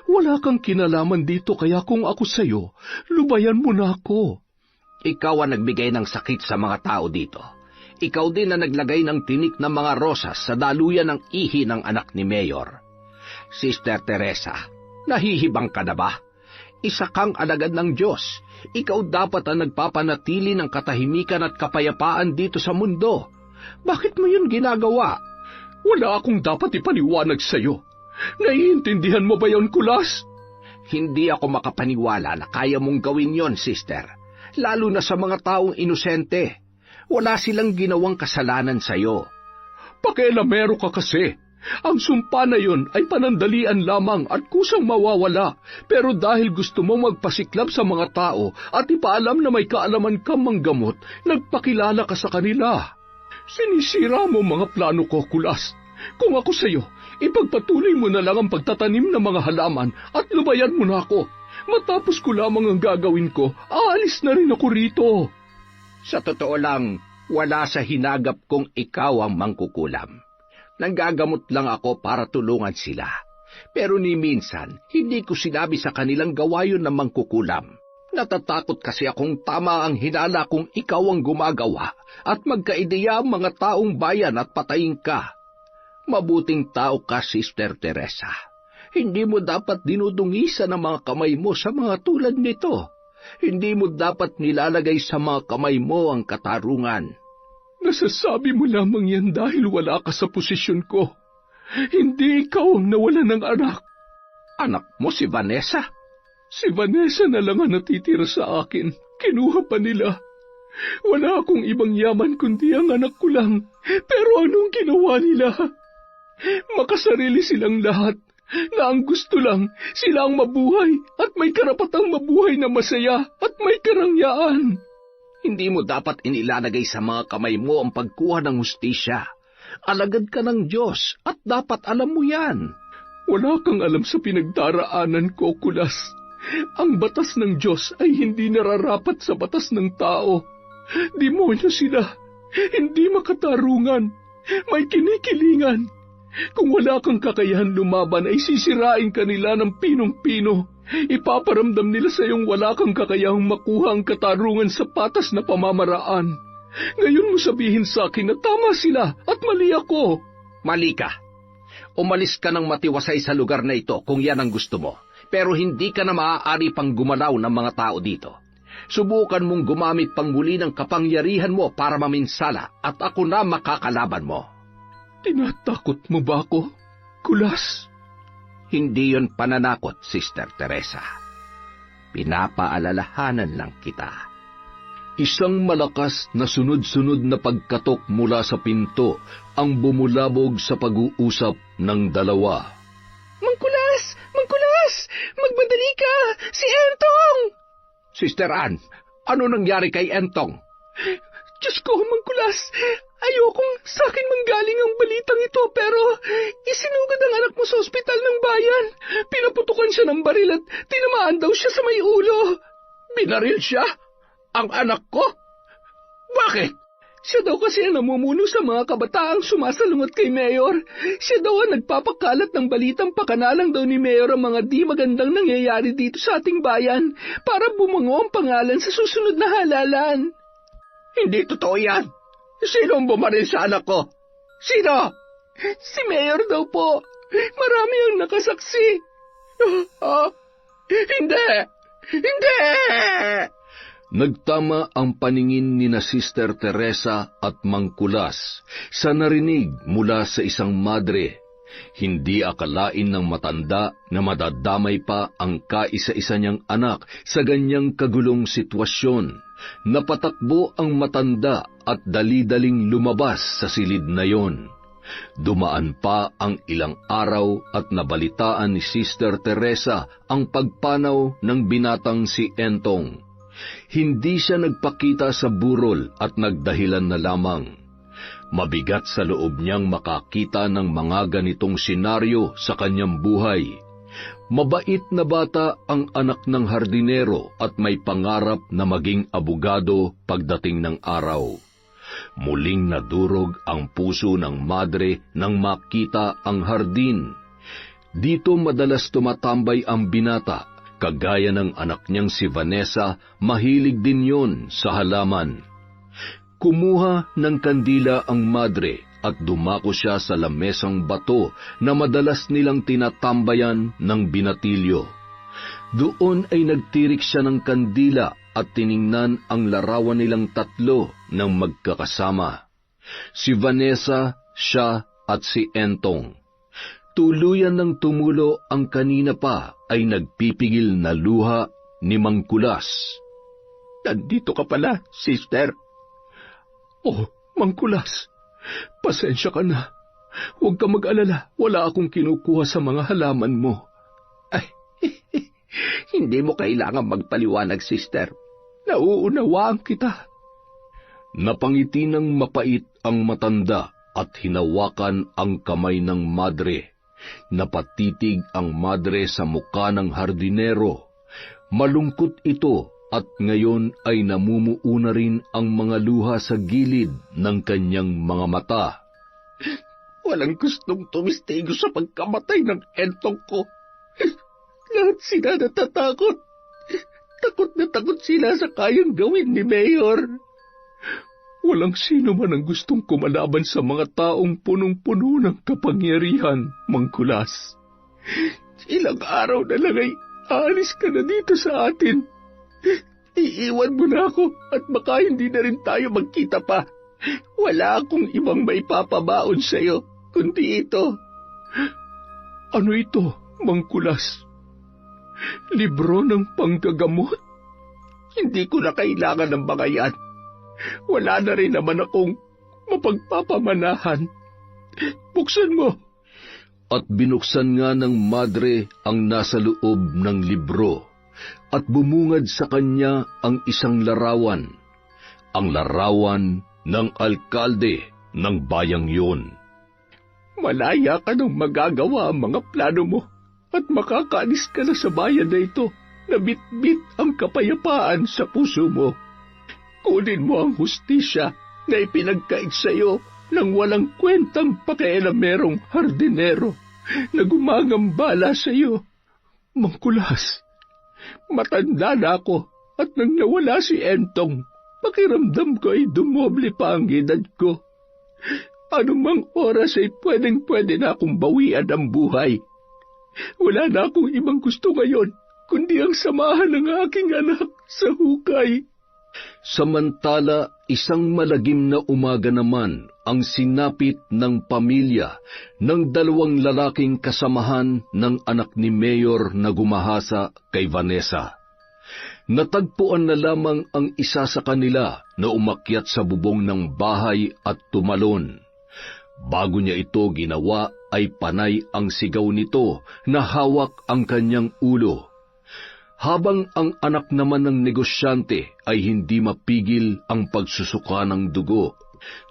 Wala kang kinalaman dito kaya kung ako sa'yo, lubayan mo na ako. Ikaw ang nagbigay ng sakit sa mga tao dito. Ikaw din ang naglagay ng tinik ng mga rosas sa daluyan ng ihi ng anak ni Mayor. Sister Teresa, nahihibang ka na ba? Isa kang alagad ng Diyos. Ikaw dapat ang nagpapanatili ng katahimikan at kapayapaan dito sa mundo. Bakit mo yun ginagawa? Wala akong dapat ipaliwanag sa'yo. Naiintindihan mo ba yon, Kulas? Hindi ako makapaniwala na kaya mong gawin yon, sister. Lalo na sa mga taong inosente. Wala silang ginawang kasalanan sa'yo. Pakialamero ka kasi. Ang sumpa na yon ay panandalian lamang at kusang mawawala. Pero dahil gusto mo magpasiklab sa mga tao at ipaalam na may kaalaman kang manggamot, nagpakilala ka sa kanila. Sinisira mo mga plano ko, Kulas. Kung ako sa'yo, ipagpatuloy mo na lang ang pagtatanim ng mga halaman at lubayan mo na ako. Matapos ko lamang ang gagawin ko, aalis na rin ako rito. Sa totoo lang, wala sa hinagap kong ikaw ang mangkukulam. Nanggagamot lang ako para tulungan sila. Pero ni minsan, hindi ko sinabi sa kanilang gawa yun ng mangkukulam. Natatakot kasi akong tama ang hinala kung ikaw ang gumagawa at magkaideya ang mga taong bayan at patayin ka. Mabuting tao ka, Sister Teresa. Hindi mo dapat dinudungisan ang mga kamay mo sa mga tulad nito. Hindi mo dapat nilalagay sa mga kamay mo ang katarungan. Nasasabi mo lamang yan dahil wala ka sa posisyon ko. Hindi ikaw ang nawala ng anak. Anak mo si Vanessa? Si Vanessa na lang ang natitira sa akin. Kinuha pa nila. Wala akong ibang yaman kundi ang anak ko lang. Pero anong ginawa nila? Makasarili silang lahat. Na ang gusto lang, sila ang mabuhay at may karapatang mabuhay na masaya at may karangyaan. Hindi mo dapat inilalagay sa mga kamay mo ang pagkuha ng hustisya. Alagad ka ng Diyos at dapat alam mo yan. Wala kang alam sa pinagdaraanan ko, Kulas. Ang batas ng Diyos ay hindi nararapat sa batas ng tao. Demonyo sila, hindi makatarungan, may kinikilingan. Kung wala kang kakayahan lumaban ay sisirain ka nila ng pinong-pino. Ipaparamdam nila sa iyong wala kang kakayahang makuha ang katarungan sa patas na pamamaraan. Ngayon mo sabihin sa akin na tama sila at mali ako. Mali ka. Umalis ka ng matiwasay sa lugar na ito kung yan ang gusto mo. Pero hindi ka na maaari pang gumalaw ng mga tao dito. Subukan mong gumamit pang muli ng kapangyarihan mo para maminsala at ako na makakalaban mo. Tinatakot mo ba ako, Kulas? Hindi yon pananakot, Sister Teresa. Pinapaalalahanan lang kita. Isang malakas na sunod-sunod na pagkatok mula sa pinto ang bumulabog sa pag-uusap ng dalawa. Mangkulas! Mangkulas! Magmadali ka! Si Entong! Sister Ann, ano nangyari kay Entong? Diyos ko, Mangkulas! Ayokong sa akin manggaling ang balitang ito pero isinugad ang anak mo sa ospital ng bayan. Pinaputukan siya ng baril at tinamaan daw siya sa may ulo. Binaril siya? Ang anak ko? Bakit? Siya daw kasi ang namumuno sa mga kabataang sumasalungat kay Mayor. Siya daw ang nagpapakalat ng balitang pakanalang daw ni Mayor ang mga di magandang nangyayari dito sa ating bayan para bumango ang pangalan sa susunod na halalan. Hindi totoo yan. Sino ang bumaril sa anak ko? Sino? Si Mayor daw po. Marami ang nakasaksi. Hindi! Hindi! Nagtama ang paningin ni na Sister Teresa at Mang Kulas sa narinig mula sa isang madre. Hindi akalain ng matanda na madadamay pa ang kaisa-isa niyang anak sa ganyang kagulong sitwasyon. Napatakbo ang matanda at dali-daling lumabas sa silid na yon. Dumaan pa ang ilang araw at nabalitaan ni Sister Teresa ang pagpanaw ng binatang si Entong. Hindi siya nagpakita sa burol at nagdahilan na lamang. Mabigat sa loob niyang makakita ng mga ganitong senaryo sa kanyang buhay. Mabait na bata ang anak ng hardinero at may pangarap na maging abogado pagdating ng araw. Muling nadurog ang puso ng madre nang makita ang hardin. Dito madalas tumatambay ang binata, kagaya ng anak niyang si Vanessa, mahilig din yon sa halaman. Kumuha ng kandila ang madre at dumako siya sa lamesang bato na madalas nilang tinatambayan ng binatilyo. Doon ay nagtirik siya ng kandila at tiningnan ang larawan nilang tatlo ng magkakasama. Si Vanessa, siya at si Entong. Tuluyan ng tumulo ang kanina pa ay nagpipigil na luha ni Mang Kulas. Nandito ka pala, sister. Oh, Mang Kulas, pasensya ka na. Huwag ka mag-alala, wala akong kinukuha sa mga halaman mo. Ay, hindi mo kailangan magpaliwanag, sister. Nauunawaan kita. Napangiti ng mapait ang matanda at hinawakan ang kamay ng madre. Napatitig ang madre sa muka ng hardinero. Malungkot ito at ngayon ay namumuuna rin ang mga luha sa gilid ng kanyang mga mata. Walang gustong tumistigo sa pagkamatay ng Entong ko. Lahat sila natatakot. Takot na takot sila sa kayang gawin ni Mayor. Walang sino man ang gustong kumalaban sa mga taong punong-puno ng kapangyarihan, Mang Kulas. Ilang araw na lang ay aalis ka na dito sa atin. Iiwan mo na ako at baka hindi na rin tayo magkita pa. Wala akong ibang maipapabaon sa'yo, kundi ito. Ano ito, Mang Kulas? Libro ng panggagamot? Hindi ko na kailangan ng mga yan. Wala na rin naman akong mapagpapamanahan. Buksan mo. At binuksan nga ng madre ang nasa loob ng libro at bumungad sa kanya ang isang larawan. Ang larawan ng alkalde ng bayang yun. Malaya ka nang magagawa ang mga plano mo at makakaalis ka na sa bayan na ito na bit-bit ang kapayapaan sa puso mo. Kunin mo ang hustisya na ipinagkait sa iyo ng walang kwentang pakialamerong hardinero na gumagambala sa iyo. Mang Kulas, matanda na ako at nang nawala si Entong, pakiramdam ko ay dumoble pa ang edad ko. Anumang oras ay pwedeng-pwede na akong bawian ang buhay. Wala na akong ibang gusto ngayon, kundi ang samahan ng aking anak sa hukay. Samantala, isang malagim na umaga naman ang sinapit ng pamilya ng dalawang lalaking kasamahan ng anak ni Mayor na gumahasa kay Vanessa. Natagpuan na lamang ang isa sa kanila na umakyat sa bubong ng bahay at tumalon. Bago niya ito ginawa ay panay ang sigaw nito na hawak ang kanyang ulo. Habang ang anak naman ng negosyante ay hindi mapigil ang pagsusuka ng dugo.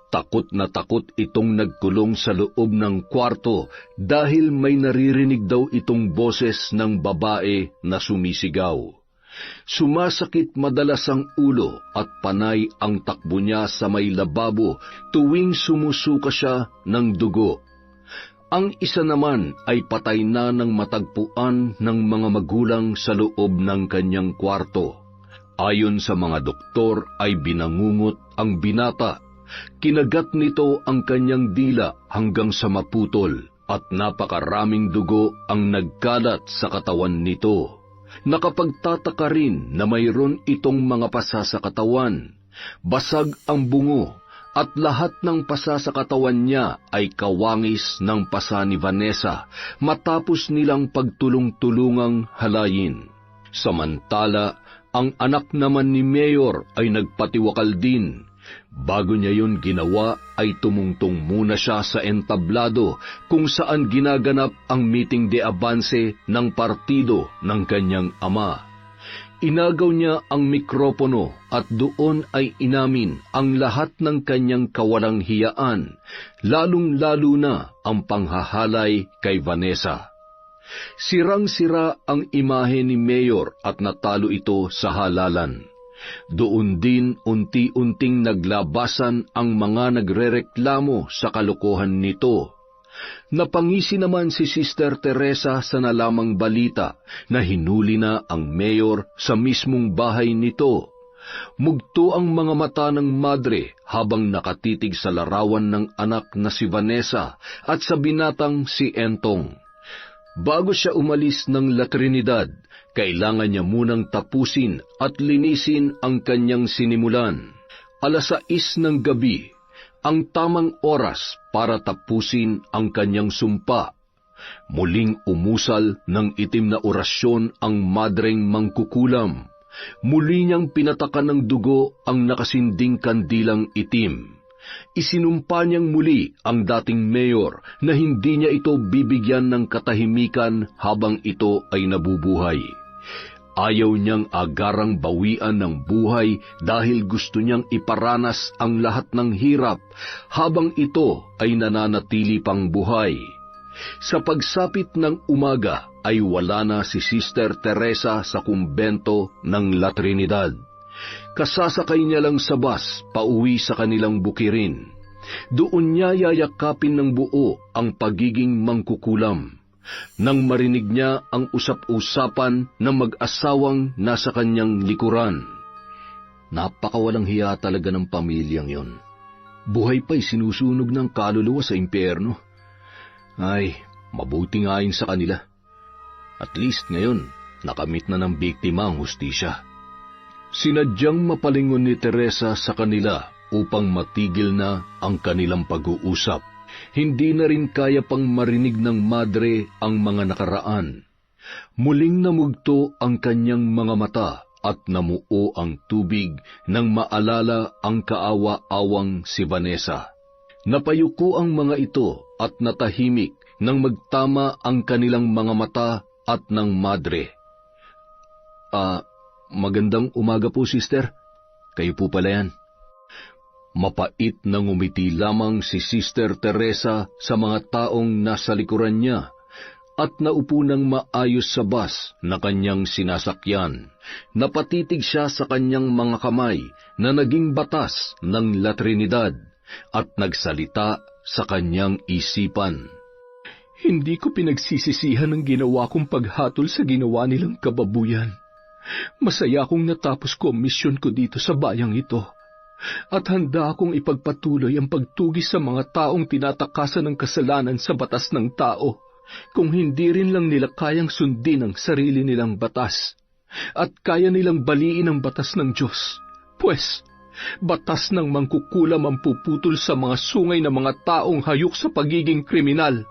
Takot na takot itong nagkulong sa loob ng kwarto dahil may naririnig daw itong boses ng babae na sumisigaw. Sumasakit madalas ang ulo at panay ang takbo niya sa may lababo tuwing sumusuka siya ng dugo. Ang isa naman ay patay na ng matagpuan ng mga magulang sa loob ng kanyang kwarto. Ayon sa mga doktor ay binangungot ang binata. Kinagat nito ang kanyang dila hanggang sa maputol at napakaraming dugo ang nagkalat sa katawan nito. Nakapagtataka rin na mayroon itong mga pasa sa katawan. Basag ang bungo at lahat ng pasa sa katawan niya ay kawangis ng pasa ni Vanessa matapos nilang pagtulong-tulungang halayin. Samantala, ang anak naman ni Mayor ay nagpatiwakal din. Bago niya yun ginawa ay tumungtong muna siya sa entablado kung saan ginaganap ang meeting de avance ng partido ng kanyang ama. Inagaw niya ang mikropono at doon ay inamin ang lahat ng kanyang kawalang hiyaan, lalong-lalo na ang panghahalay kay Vanessa. Sirang-sira ang imahe ni Mayor at natalo ito sa halalan. Doon din unti-unting naglabasan ang mga nagrereklamo sa kalokohan nito. Napangisi naman si Sister Teresa sa nalamang balita na hinuli na ang mayor sa mismong bahay nito. Mugto ang mga mata ng madre habang nakatitig sa larawan ng anak na si Vanessa at sa binatang si Entong. Bago siya umalis ng La Trinidad, kailangan niya munang tapusin at linisin ang kanyang sinimulan. 6:00 ng gabi, ang tamang oras para tapusin ang kanyang sumpa. Muling umusal ng itim na orasyon ang madreng mangkukulam. Muli niyang pinatakan ng dugo ang nakasinding kandilang itim. Isinumpa niyang muli ang dating mayor na hindi niya ito bibigyan ng katahimikan habang ito ay nabubuhay. Ayaw niyang agarang bawian ng buhay dahil gusto niyang iparanas ang lahat ng hirap habang ito ay nananatili pang buhay. Sa pagsapit ng umaga ay wala na si Sister Teresa sa kumbento ng La Trinidad. Kasasakay niya lang sa bus pauwi sa kanilang bukirin. Doon niya yayakapin ng buo ang pagiging mangkukulam. Nang marinig niya ang usap-usapan ng mag-asawang nasa kanyang likuran. Napakawalang hiya talaga ng pamilyang yon. Buhay pa'y sinusunog ng kaluluwa sa impyerno. Ay, mabuti nga yun sa kanila. At least ngayon, nakamit na ng biktima ang hustisya. Sinadyang mapalingon ni Teresa sa kanila upang matigil na ang kanilang pag-uusap. Hindi na rin kaya pang marinig ng madre ang mga nakaraan. Muling namugto ang kanyang mga mata at namuo ang tubig nang maalala ang kaawa-awang si Vanessa. Napayuko ang mga ito at natahimik nang magtama ang kanilang mga mata at ng madre. Magandang umaga po, sister. Kayo po pala yan. Mapait na ngumiti lamang si Sister Teresa sa mga taong nasa likuran niya at naupo ng maayos sa bus na kanyang sinasakyan. Napatitig siya sa kanyang mga kamay na naging batas ng La Trinidad at nagsalita sa kanyang isipan. Hindi ko pinagsisisihan ang ginawa kong paghatol sa ginawa nilang kababuyan. Masaya akong natapos ko ang misyon ko dito sa bayang ito. At handa akong ipagpatuloy ang pagtugis sa mga taong tinatakasan ng kasalanan sa batas ng tao, kung hindi rin lang nila kayang sundin ang sarili nilang batas, at kaya nilang baliin ang batas ng Diyos. Pues, batas ng mangkukulam ang puputol sa mga sungay ng mga taong hayok sa pagiging kriminal.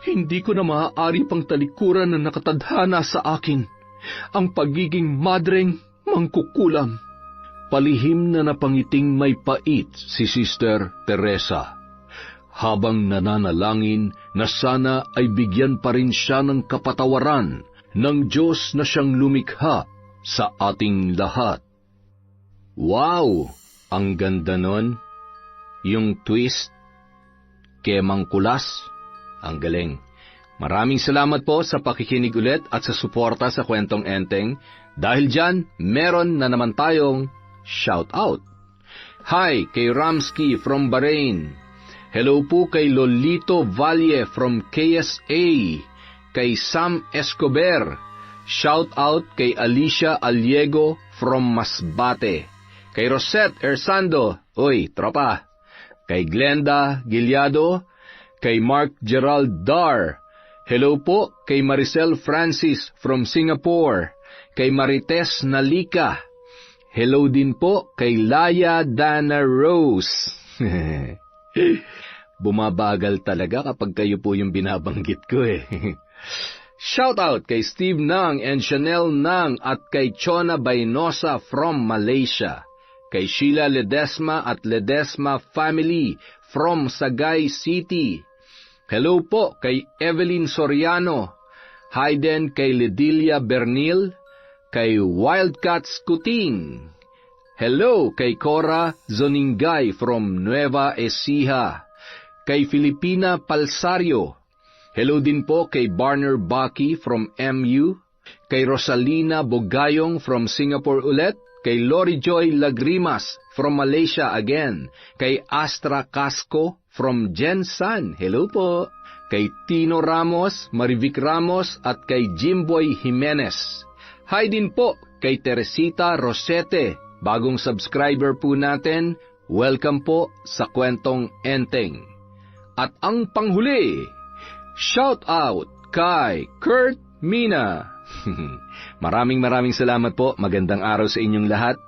Hindi ko na maaari pang talikuran na nakatadhana sa akin, ang pagiging madreng mangkukulam. Palihim na napangiting may pait si Sister Teresa, habang nananalangin na sana ay bigyan pa rin siya ng kapatawaran ng Diyos na siyang lumikha sa ating lahat. Wow! Ang ganda nun. Yung twist. Kemang kulas. Ang galing. Maraming salamat po sa pakikinig ulit at sa suporta sa Kwentong Enteng. Dahil dyan, meron na naman tayong shout out. Hi kay Ramsky from Bahrain. Hello po kay Lolito Valle from KSA. Kay Sam Escobar. Shout out kay Alicia Aliego from Masbate. Kay Rosette Ersando. Uy, tropa. Kay Glenda Gilyado. Kay Mark Gerald Dar. Hello po kay Maricel Francis from Singapore. Kay Marites Nalika. Hello din po kay Laya Dana Rose. Bumabagal talaga kapag kayo po yung binabanggit ko eh. Shoutout kay Steve Nang and Chanel Nang at kay Chona Baynosa from Malaysia. Kay Sheila Ledesma at Ledesma family from Sagay City. Hello po kay Evelyn Soriano. Hi din kay Ledilia Bernil. Kay Wildcats Kuting. Hello kay Cora Zoningay from Nueva Ecija. Kay Filipina Palsario. Hello din po kay Barner Baki from MU. Kay Rosalina Bogayong from Singapore ulit. Kay Lori Joy Lagrimas from Malaysia again. Kay Astra Casco from Jensan. Hello po. Kay Tino Ramos, Marivic Ramos at kay Jimboy Jimenez. Hi din po kay Teresita Rosete. Bagong subscriber po natin. Welcome po sa Kwentong Enteng. At ang panghuli, shout out kay Kurt Mina. Maraming salamat po. Magandang araw sa inyong lahat.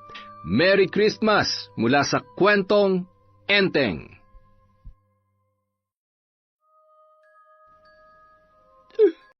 Merry Christmas mula sa Kwentong Enteng.